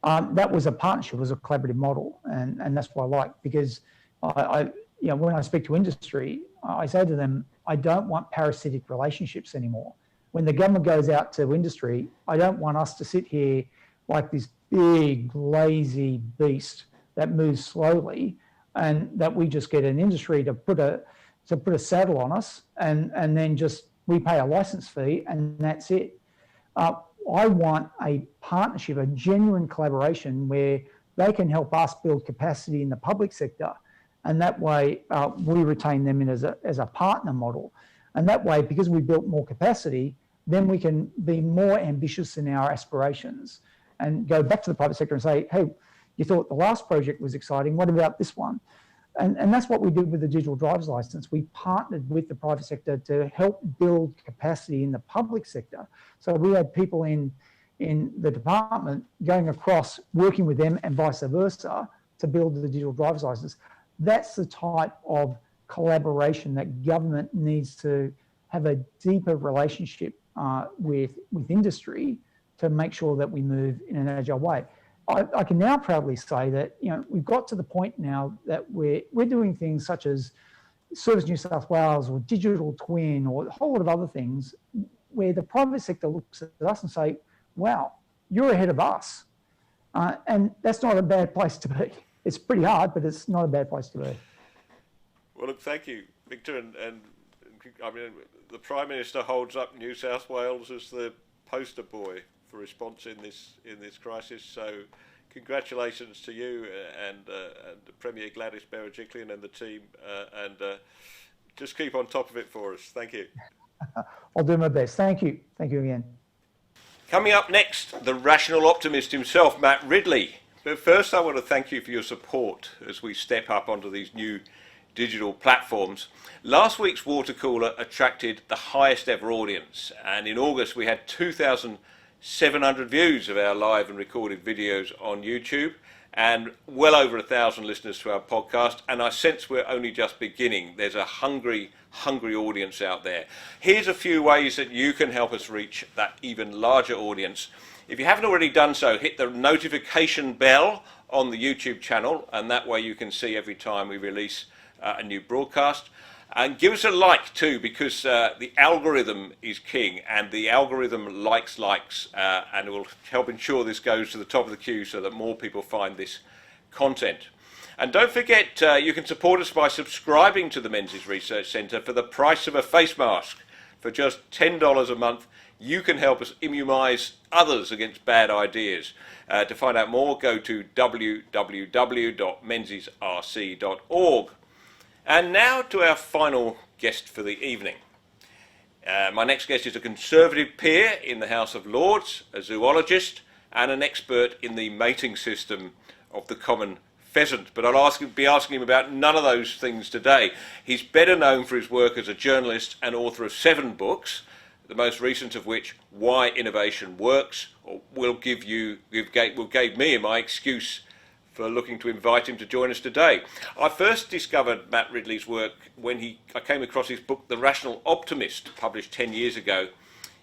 that was a partnership, it was a collaborative model, and that's what I like, because when I speak to industry, I say to them, I don't want parasitic relationships anymore. When the government goes out to industry, I don't want us to sit here like this big, lazy beast that moves slowly, and that we just get an industry to put a saddle on us, and then just we pay a license fee and that's it. I want a partnership, a genuine collaboration where they can help us build capacity in the public sector, and that way we retain them in as a partner model. And that way, because we built more capacity, then we can be more ambitious in our aspirations and go back to the private sector and say, hey, you thought the last project was exciting, what about this one? And that's what we did with the digital driver's license. We partnered with the private sector to help build capacity in the public sector. So we had people in the department going across, working with them and vice versa to build the digital driver's license. That's the type of collaboration that government needs to have a deeper relationship with industry to make sure that we move in an agile way. I can now proudly say that we've got to the point now that we're doing things such as Service New South Wales or digital twin or a whole lot of other things where the private sector looks at us and say, wow, you're ahead of us. And that's not a bad place to be. It's pretty hard, but it's not a bad place to be. Well, look, thank you, Victor. And I mean, the Prime Minister holds up New South Wales as the poster boy for response in this crisis. So congratulations to you and Premier Gladys Berejiklian and the team. And just keep on top of it for us. Thank you. I'll do my best. Thank you. Thank you again. Coming up next, the rational optimist himself, Matt Ridley. But first, I want to thank you for your support as we step up onto these new digital platforms. Last week's Watercooler attracted the highest ever audience, and in August we had 2,700 views of our live and recorded videos on YouTube, and well over 1,000 listeners to our podcast, and I sense we're only just beginning. There's a hungry audience out there. Here's a few ways that you can help us reach that even larger audience. If you haven't already done so, hit the notification bell on the YouTube channel, and that way you can see every time we release a new broadcast. And give us a like too, because the algorithm is king, and the algorithm likes, and it will help ensure this goes to the top of the queue so that more people find this content. And don't forget, you can support us by subscribing to the Menzies Research Centre for the price of a face mask. For just $10 a month, you can help us immunise others against bad ideas. To find out more, go to www.menziesrc.org. And now to our final guest for the evening. My next guest is a Conservative peer in the House of Lords, a zoologist, and an expert in the mating system of the common pheasant. But I'll be asking him about none of those things today. He's better known for his work as a journalist and author of 7 books, the most recent of which, Why Innovation Works, gave me my excuse for looking to invite him to join us today. I first discovered Matt Ridley's work when I came across his book, The Rational Optimist, published 10 years ago,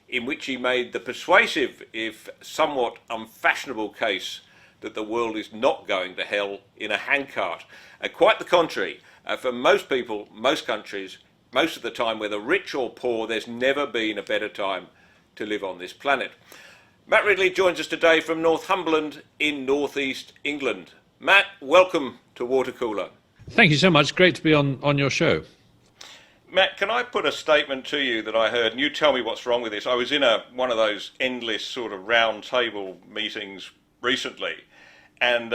in which he made the persuasive, if somewhat unfashionable case that the world is not going to hell in a handcart. Quite the contrary. For most people, most countries, most of the time, whether rich or poor, there's never been a better time to live on this planet. Matt Ridley joins us today from Northumberland in northeast England. Matt, welcome to Watercooler. Thank you so much. Great to be on your show. Matt, can I put a statement to you that I heard, and you tell me what's wrong with this. I was in one of those endless sort of round table meetings recently, and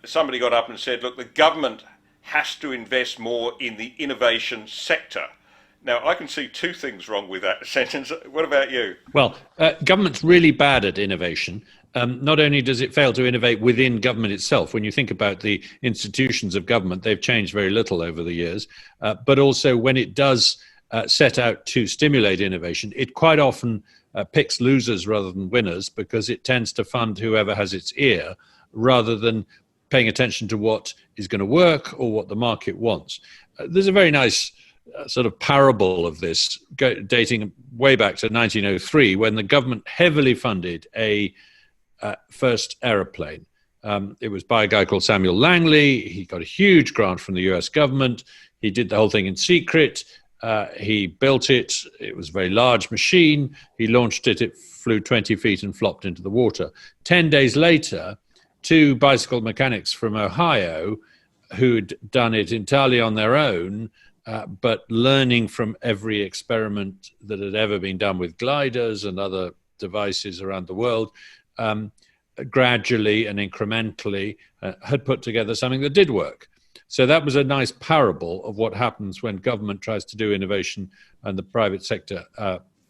somebody got up and said, look, the government has to invest more in the innovation sector. Now, I can see 2 things wrong with that sentence. What about you? Well, government's really bad at innovation. Not only does it fail to innovate within government itself, when you think about the institutions of government, they've changed very little over the years, but also when it does set out to stimulate innovation, it quite often picks losers rather than winners, because it tends to fund whoever has its ear rather than paying attention to what is going to work or what the market wants. There's a very nice sort of parable of this dating way back to 1903, when the government heavily funded a first aeroplane. It was by a guy called Samuel Langley. He got a huge grant from the US government. He did the whole thing in secret. He built it. It was a very large machine. He launched it. It flew 20 feet and flopped into the water. 10 days later, 2 bicycle mechanics from Ohio, who'd done it entirely on their own, but learning from every experiment that had ever been done with gliders and other devices around the world, gradually and incrementally had put together something that did work. So that was a nice parable of what happens when government tries to do innovation and the private sector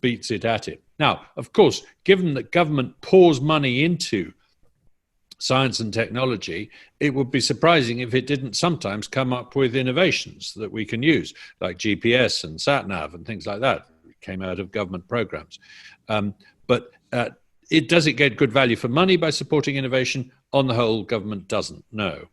beats it at it. Now, of course, given that government pours money into science and technology, it would be surprising if it didn't sometimes come up with innovations that we can use, like GPS and sat-nav and things like that. It came out of government programs. But does it get good value for money by supporting innovation? On the whole, government doesn't. No.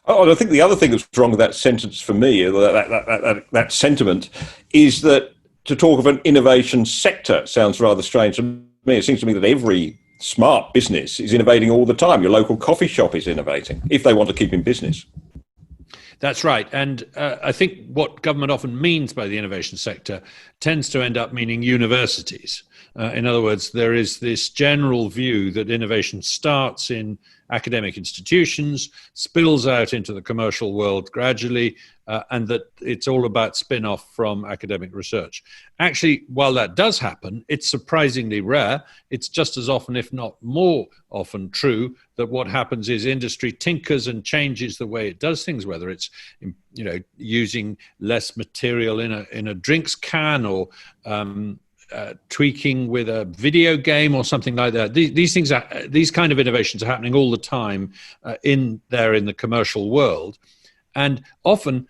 Oh, and I think the other thing that's wrong with that sentence for me, that sentiment, is that to talk of an innovation sector sounds rather strange to me. It seems to me that every smart business is innovating all the time. Your local coffee shop is innovating if they want to keep in business. That's right. And I think what government often means by the innovation sector tends to end up meaning universities. In other words, there is this general view that innovation starts in academic institutions, spills out into the commercial world gradually, and that it's all about spin-off from academic research. Actually, while that does happen, it's surprisingly rare. It's just as often, if not more often, true that what happens is industry tinkers and changes the way it does things, whether it's using less material in a drinks can, or tweaking with a video game or something like that. These kind of innovations are happening all the time in the commercial world, and often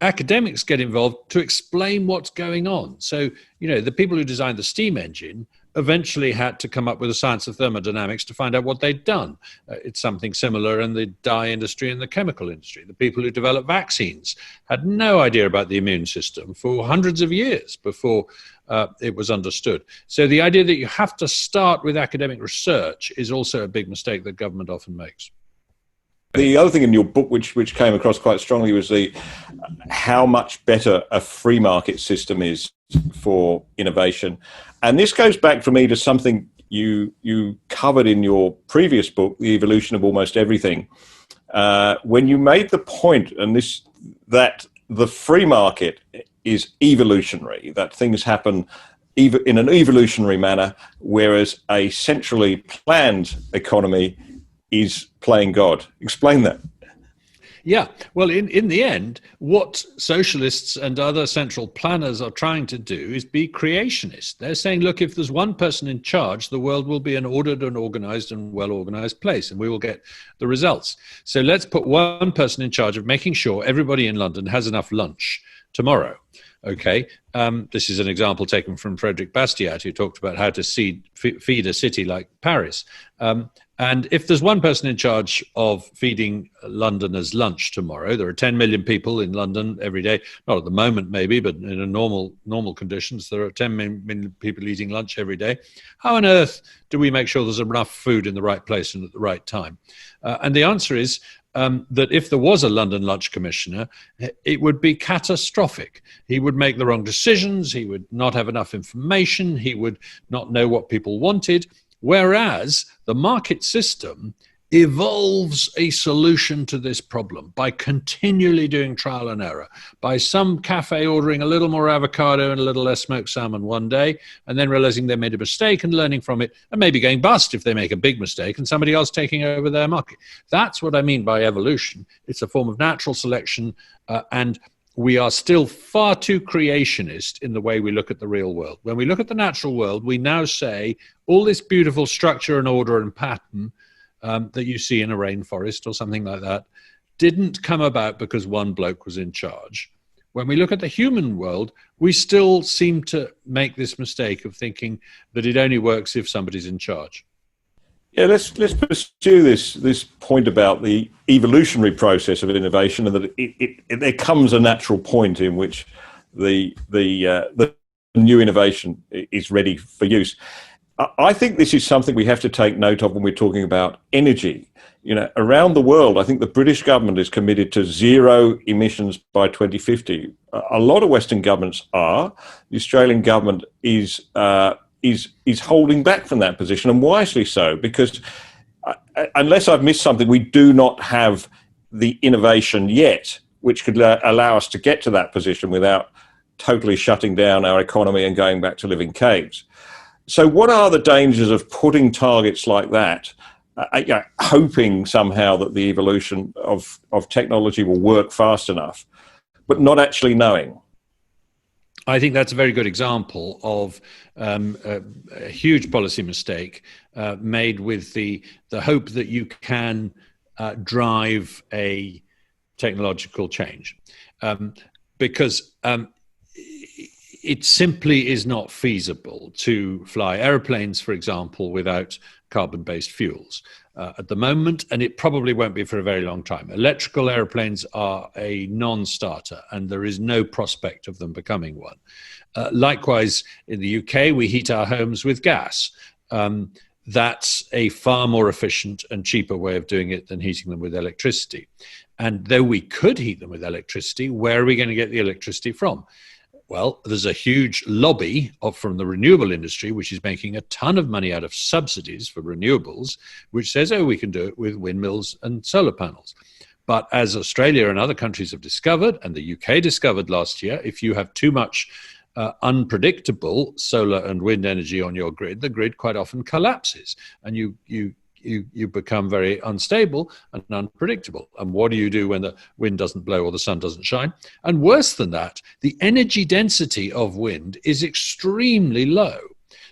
academics get involved to explain what's going on. So, the people who designed the steam engine eventually had to come up with a science of thermodynamics to find out what they'd done. It's something similar in the dye industry and the chemical industry. The people who developed vaccines had no idea about the immune system for hundreds of years before it was understood. So the idea that you have to start with academic research is also a big mistake that government often makes. The other thing in your book, which came across quite strongly, was how much better a free market system is for innovation. And this goes back for me to something you covered in your previous book, The Evolution of Almost Everything, when you made the point, that the free market is evolutionary, that things happen in an evolutionary manner, whereas a centrally planned economy is playing God. Explain that. Yeah, well, in the end, what socialists and other central planners are trying to do is be creationist. They're saying, look, if there's one person in charge, the world will be an ordered and organized and well-organized place, and we will get the results. So let's put one person in charge of making sure everybody in London has enough lunch tomorrow. Okay, this is an example taken from Frederick Bastiat, who talked about how to feed a city like Paris. And if there's one person in charge of feeding Londoners lunch tomorrow, there are 10 million people in London every day, not at the moment maybe, but in a normal conditions, there are 10 million people eating lunch every day. How on earth do we make sure there's enough food in the right place and at the right time? And the answer is that if there was a London lunch commissioner, it would be catastrophic. He would make the wrong decisions, he would not have enough information, he would not know what people wanted. Whereas the market system evolves a solution to this problem by continually doing trial and error, by some cafe ordering a little more avocado and a little less smoked salmon one day, and then realizing they made a mistake and learning from it, and maybe going bust if they make a big mistake and somebody else taking over their market. That's what I mean by evolution. It's a form of natural selection, and we are still far too creationist in the way we look at the real world. When we look at the natural world, we now say all this beautiful structure and order and pattern that you see in a rainforest or something like that didn't come about because one bloke was in charge. When we look at the human world, we still seem to make this mistake of thinking that it only works if somebody's in charge. Yeah, let's pursue this point about the evolutionary process of innovation, and that there comes a natural point in which the new innovation is ready for use. I think this is something we have to take note of when we're talking about energy. Around the world, I think the British government is committed to zero emissions by 2050. A lot of Western governments are. The Australian government is holding back from that position, and wisely so, because unless I've missed something, we do not have the innovation yet which could allow us to get to that position without totally shutting down our economy and going back to living caves. So what are the dangers of putting targets like that, hoping somehow that the evolution of technology will work fast enough, but not actually knowing? I think that's a very good example of a huge policy mistake made with the hope that you can drive a technological change. Because it simply is not feasible to fly aeroplanes, for example, without carbon-based fuels at the moment, and it probably won't be for a very long time. Electrical aeroplanes are a non-starter, and there is no prospect of them becoming one. Likewise, in the UK, we heat our homes with gas. That's a far more efficient and cheaper way of doing it than heating them with electricity. And though we could heat them with electricity, where are we going to get the electricity from? Well, there's a huge lobby from the renewable industry, which is making a ton of money out of subsidies for renewables, which says, oh, we can do it with windmills and solar panels. But as Australia and other countries have discovered, and the UK discovered last year, if you have too much unpredictable solar and wind energy on your grid, the grid quite often collapses, and you become very unstable and unpredictable. And what do you do when the wind doesn't blow or the sun doesn't shine? And worse than that, the energy density of wind is extremely low.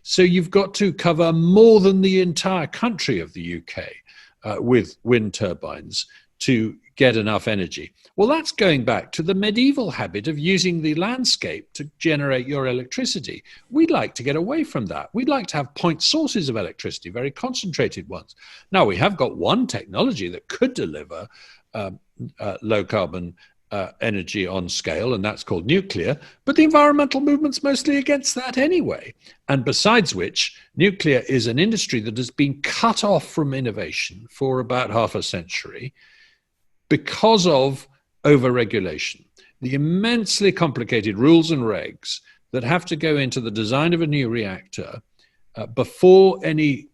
So you've got to cover more than the entire country of the UK with wind turbines to get enough energy. Well, that's going back to the medieval habit of using the landscape to generate your electricity. We'd like to get away from that. We'd like to have point sources of electricity, very concentrated ones. Now, we have got one technology that could deliver low carbon energy on scale, and that's called nuclear. But the environmental movement's mostly against that anyway. And besides which, nuclear is an industry that has been cut off from innovation for about half a century because of over-regulation. The immensely complicated rules and regs that have to go into the design of a new reactor before any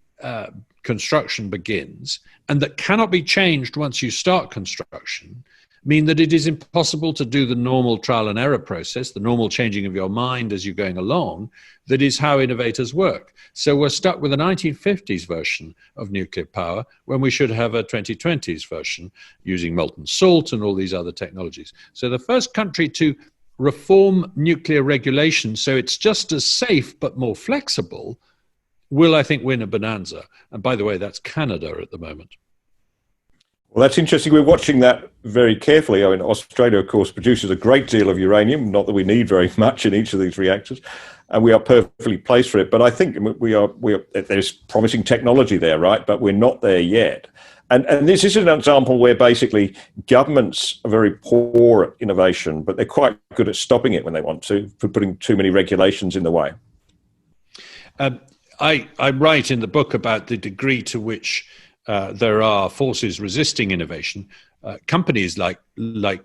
construction begins, and that cannot be changed once you start construction, mean that it is impossible to do the normal trial and error process, the normal changing of your mind as you're going along. That is how innovators work. So we're stuck with a 1950s version of nuclear power when we should have a 2020s version using molten salt and all these other technologies. So the first country to reform nuclear regulation so it's just as safe but more flexible will, I think, win a bonanza. And by the way, that's Canada at the moment. Well, that's interesting. We're watching that very carefully. I mean, Australia, of course, produces a great deal of uranium, not that we need very much in each of these reactors, and we are perfectly placed for it. But I think there's promising technology there, right? But we're not there yet. And this is an example where basically governments are very poor at innovation, but they're quite good at stopping it when they want to, for putting too many regulations in the way. I write in the book about the degree to which there are forces resisting innovation. Companies like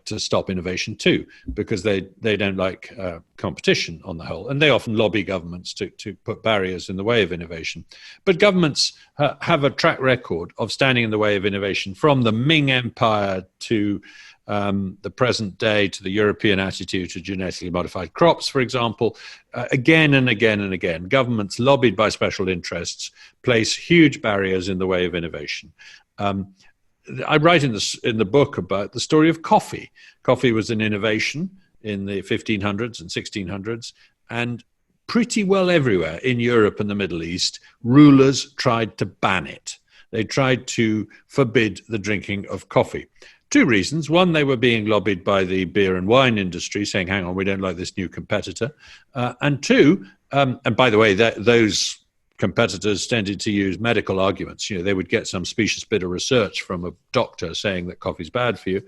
to stop innovation too, because they don't like competition on the whole, and they often lobby governments to put barriers in the way of innovation. But governments have a track record of standing in the way of innovation, from the Ming Empire to the present day, to the European attitude to genetically modified crops, for example. Again and again and again, governments lobbied by special interests place huge barriers in the way of innovation. I write in the book about the story of coffee. Coffee was an innovation in the 1500s and 1600s, and pretty well everywhere in Europe and the Middle East, rulers tried to ban it. They tried to forbid the drinking of coffee. Two reasons. One, they were being lobbied by the beer and wine industry, saying, hang on, we don't like this new competitor. And two, and by the way, those competitors tended to use medical arguments. You know, they would get some specious bit of research from a doctor saying that coffee's bad for you,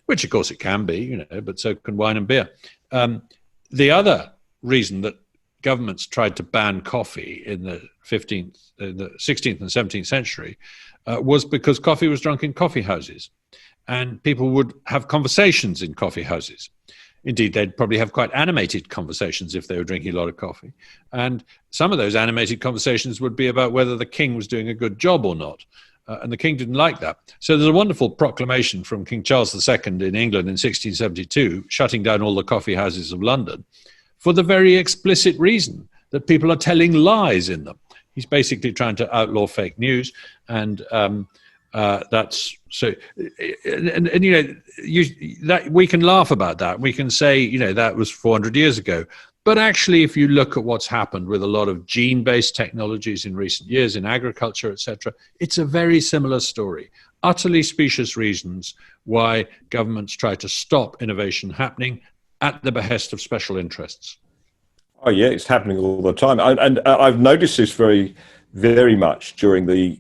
which of course it can be, you know, but so can wine and beer. The other reason that governments tried to ban coffee in the 16th and 17th century was because coffee was drunk in coffee houses, and people would have conversations in coffee houses. Indeed, they'd probably have quite animated conversations if they were drinking a lot of coffee. And some of those animated conversations would be about whether the king was doing a good job or not. And the king didn't like that. So there's a wonderful proclamation from King Charles II in England in 1672, shutting down all the coffee houses of London, for the very explicit reason that people are telling lies in them. He's basically trying to outlaw fake news, and that's so. And you know, that we can laugh about that. We can say, you know, that was 400 years ago. But actually, if you look at what's happened with a lot of gene-based technologies in recent years in agriculture, etc., it's a very similar story. Utterly specious reasons why governments try to stop innovation happening at the behest of special interests. Oh yeah, it's happening all the time, and I've noticed this very, very much during the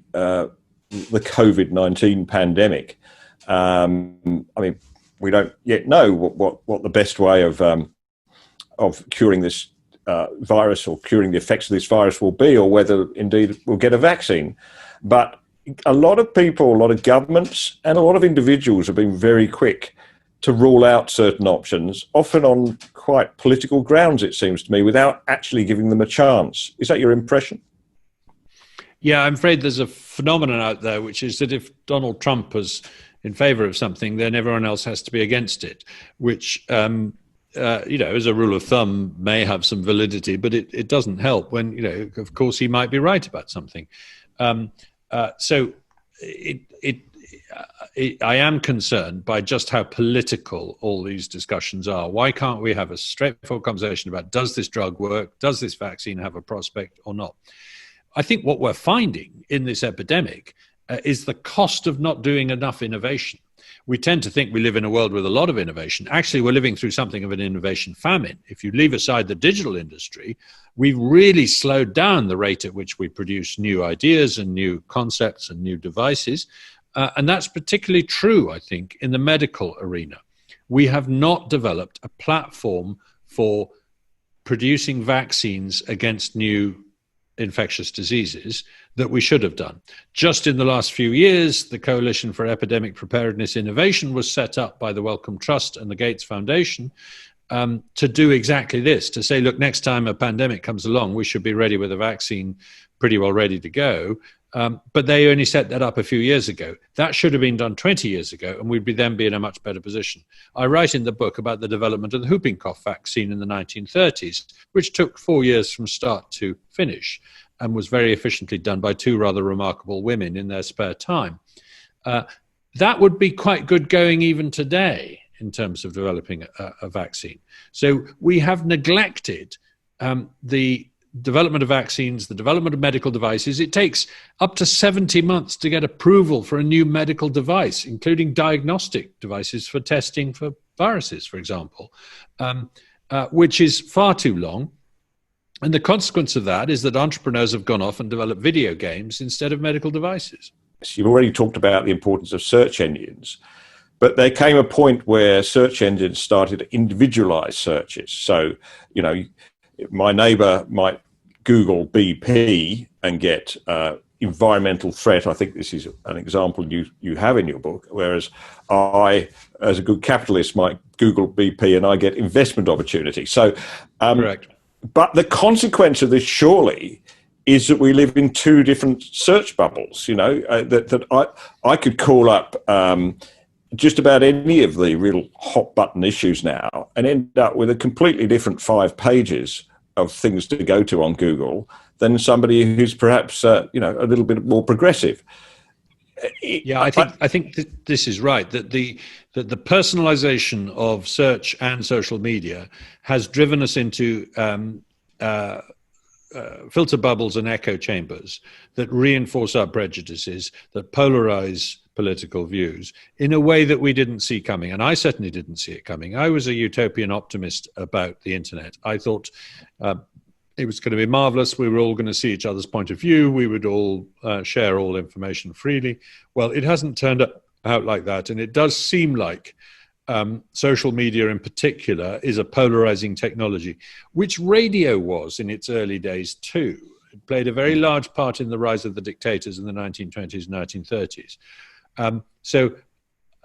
COVID-19 pandemic. I mean, we don't yet know what the best way of curing this virus or curing the effects of this virus will be, or whether indeed we'll get a vaccine. But a lot of people, a lot of governments, and a lot of individuals have been very quick to rule out certain options, often on quite political grounds, it seems to me, without actually giving them a chance. Is that your impression? Yeah, I'm afraid there's a phenomenon out there, which is that if Donald Trump is in favor of something, then everyone else has to be against it, which, as a rule of thumb, may have some validity, but it doesn't help when, of course, he might be right about something. I am concerned by just how political all these discussions are. Why can't we have a straightforward conversation about, does this drug work? Does this vaccine have a prospect or not? I think what we're finding in this epidemic is the cost of not doing enough innovation. We tend to think we live in a world with a lot of innovation. Actually, we're living through something of an innovation famine. If you leave aside the digital industry, we've really slowed down the rate at which we produce new ideas and new concepts and new devices. And that's particularly true, I think, in the medical arena. We have not developed a platform for producing vaccines against new infectious diseases that we should have done. Just in the last few years, the Coalition for Epidemic Preparedness Innovation was set up by the Wellcome Trust and the Gates Foundation to do exactly this, to say, look, next time a pandemic comes along, we should be ready with a vaccine pretty well ready to go. But they only set that up a few years ago. That should have been done 20 years ago, and we'd then be in a much better position. I write in the book about the development of the whooping cough vaccine in the 1930s, which took 4 years from start to finish and was very efficiently done by two rather remarkable women in their spare time. That would be quite good going even today in terms of developing a vaccine. So we have neglected the development of vaccines, the development of medical devices. It takes up to 70 months to get approval for a new medical device, including diagnostic devices for testing for viruses, for example, which is far too long. And the consequence of that is that entrepreneurs have gone off and developed video games instead of medical devices. You've already talked about the importance of search engines, but there came a point where search engines started to individualize searches. So, my neighbor might Google BP and get environmental threat. I think this is an example you have in your book, whereas I, as a good capitalist, might Google BP and I get investment opportunity. So, correct. But the consequence of this surely is that we live in two different search bubbles, that I could call up just about any of the real hot button issues now and end up with a completely different 5 pages of things to go to on Google than somebody who's perhaps a little bit more progressive. Yeah, I think this is right, that the personalization of search and social media has driven us into filter bubbles and echo chambers that reinforce our prejudices, that polarize political views in a way that we didn't see coming. And I certainly didn't see it coming. I was a utopian optimist about the internet. I thought it was going to be marvelous. We were all going to see each other's point of view. We would all share all information freely. Well, it hasn't turned out like that. And it does seem like social media in particular is a polarizing technology, which radio was in its early days too. It played a very large part in the rise of the dictators in the 1920s, 1930s. So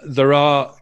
there are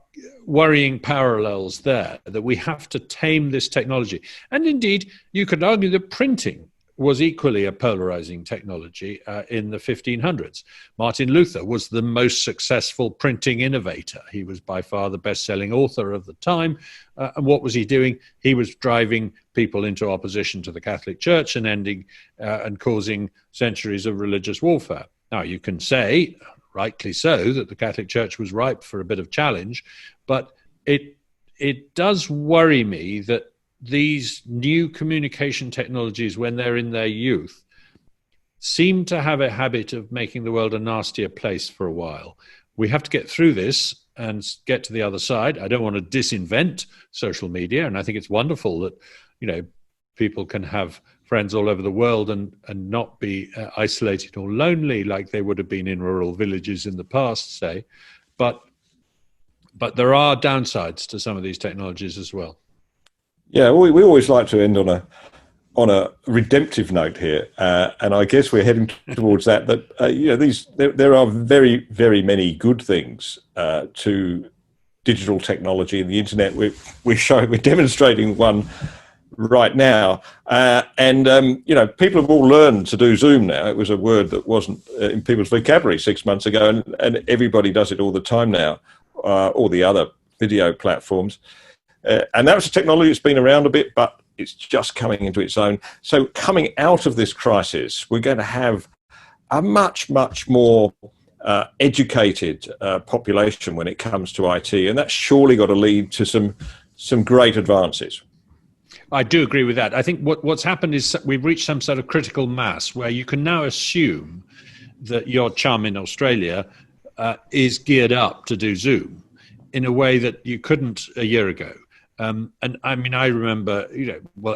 worrying parallels there, that we have to tame this technology. And indeed, you could argue that printing was equally a polarizing technology in the 1500s. Martin Luther was the most successful printing innovator. He was by far the best-selling author of the time. And what was he doing? He was driving people into opposition to the Catholic Church and ending and causing centuries of religious warfare. Now, you can say, rightly so, that the Catholic Church was ripe for a bit of challenge, but it does worry me that these new communication technologies, when they're in their youth, seem to have a habit of making the world a nastier place for a while. We have to get through this and get to the other side. I don't want to disinvent social media, and I think it's wonderful that, people can have friends all over the world and not be isolated or lonely like they would have been in rural villages in the past, say. But there are downsides to some of these technologies as well. Yeah, we always like to end on a redemptive note here, and I guess we're heading towards that. There are very, very many good things to digital technology and the internet. We're demonstrating one right now, and people have all learned to do Zoom now. It was a word that wasn't in people's vocabulary 6 months ago, and everybody does it all the time now, all the other video platforms. And that's a technology that's been around a bit, but it's just coming into its own. So coming out of this crisis, we're going to have a much, much more educated population when it comes to IT, and that's surely got to lead to some great advances. I do agree with that. I think what's happened is we've reached some sort of critical mass where you can now assume that your chum in Australia is geared up to do Zoom in a way that you couldn't a year ago. And I mean, I remember,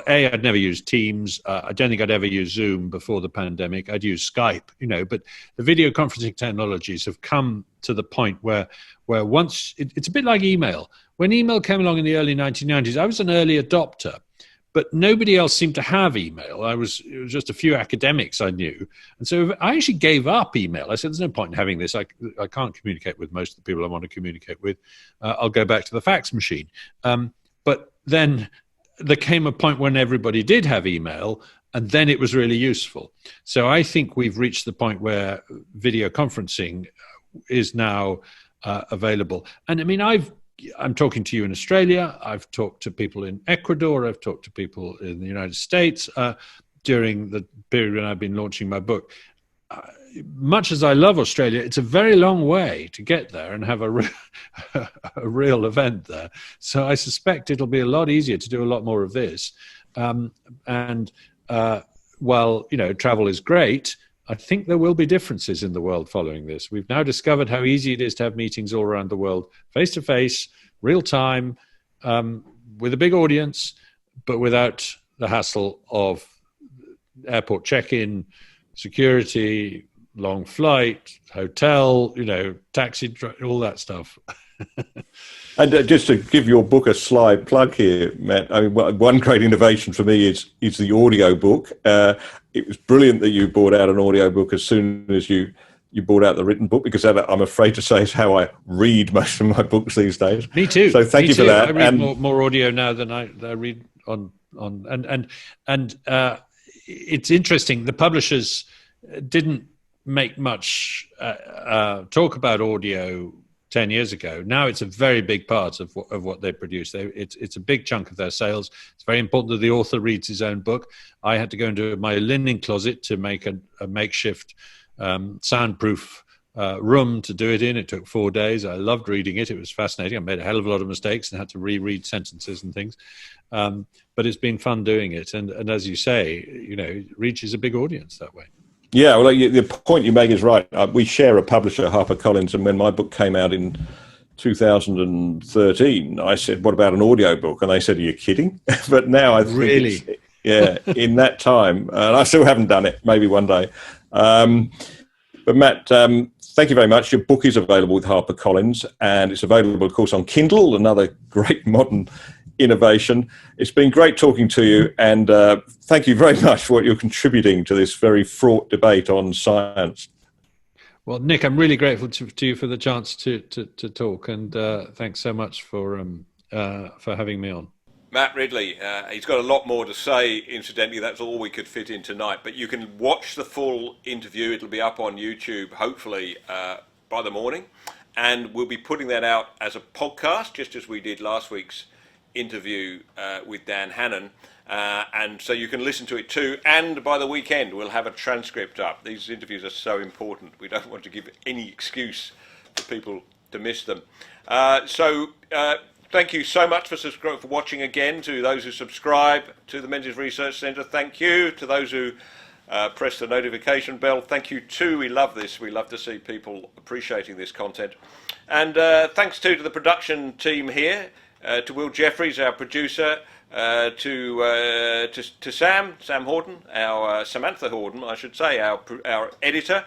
I'd never used Teams. I don't think I'd ever used Zoom before the pandemic. I'd used Skype, but the video conferencing technologies have come to the point where once it's a bit like email. When email came along in the early 1990s, I was an early adopter, but nobody else seemed to have email. It was just a few academics I knew. And so I actually gave up email. I said, there's no point in having this. I can't communicate with most of the people I want to communicate with. I'll go back to the fax machine. But then there came a point when everybody did have email, and then it was really useful. So I think we've reached the point where video conferencing is now available. And I mean, I'm talking to you in Australia. I've talked to people in Ecuador. I've talked to people in the United States during the period when I've been launching my book. Much as I love Australia, it's a very long way to get there and have a real event there. So I suspect it'll be a lot easier to do a lot more of this. While travel is great, I think there will be differences in the world following this. We've now discovered how easy it is to have meetings all around the world, face-to-face, real-time, with a big audience, but without the hassle of airport check-in, security, long flight, hotel, taxi, all that stuff. And just to give your book a sly plug here, Matt, I mean, one great innovation for me is the audio book. It was brilliant that you brought out an audio book as soon as you brought out the written book, because that, I'm afraid to say, is how I read most of my books these days. Me too. So thank you for that. I read more audio now than I read on and it's interesting. The publishers didn't make much talk about audio 10 years ago. Now it's a very big part of what they produce. It's a big chunk of their sales. It's very important that the author reads his own book. I had to go into my linen closet to make a makeshift soundproof room to do it in. It took 4 days. I loved reading it. It was fascinating. I made a hell of a lot of mistakes and had to reread sentences and things. But it's been fun doing it. And as you say, it reaches a big audience that way. Yeah, well, the point you make is right. We share a publisher, HarperCollins, and when my book came out in 2013, I said, what about an audio book? And they said, are you kidding? But now I think really? In that time, and I still haven't done it, maybe one day. But Matt, thank you very much. Your book is available with HarperCollins, and it's available, of course, on Kindle, another great modern innovation. It's been great talking to you, and thank you very much for what you're contributing to this very fraught debate on science. Well, Nick, I'm really grateful to you for the chance to talk, and thanks so much for having me on. Matt Ridley, he's got a lot more to say. Incidentally, that's all we could fit in tonight, but you can watch the full interview. It'll be up on YouTube, hopefully by the morning, and we'll be putting that out as a podcast, just as we did last week's interview with Dan Hannan, and so you can listen to it too, and by the weekend we'll have a transcript up. These interviews are so important. We don't want to give any excuse for people to miss them. Thank you so much for watching again. To those who subscribe to the Menzies Research Centre, thank you. To those who press the notification bell, thank you too. We love this. We love to see people appreciating this content. And thanks too to the production team here, to Will Jeffries, our producer, to Sam Horton, Samantha Horton, I should say, our editor,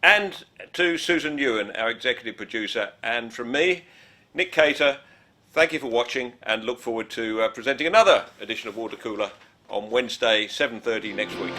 and to Susan Ewan, our executive producer, and from me, Nick Cater. Thank you for watching, and look forward to presenting another edition of Watercooler on Wednesday, 7:30 next week.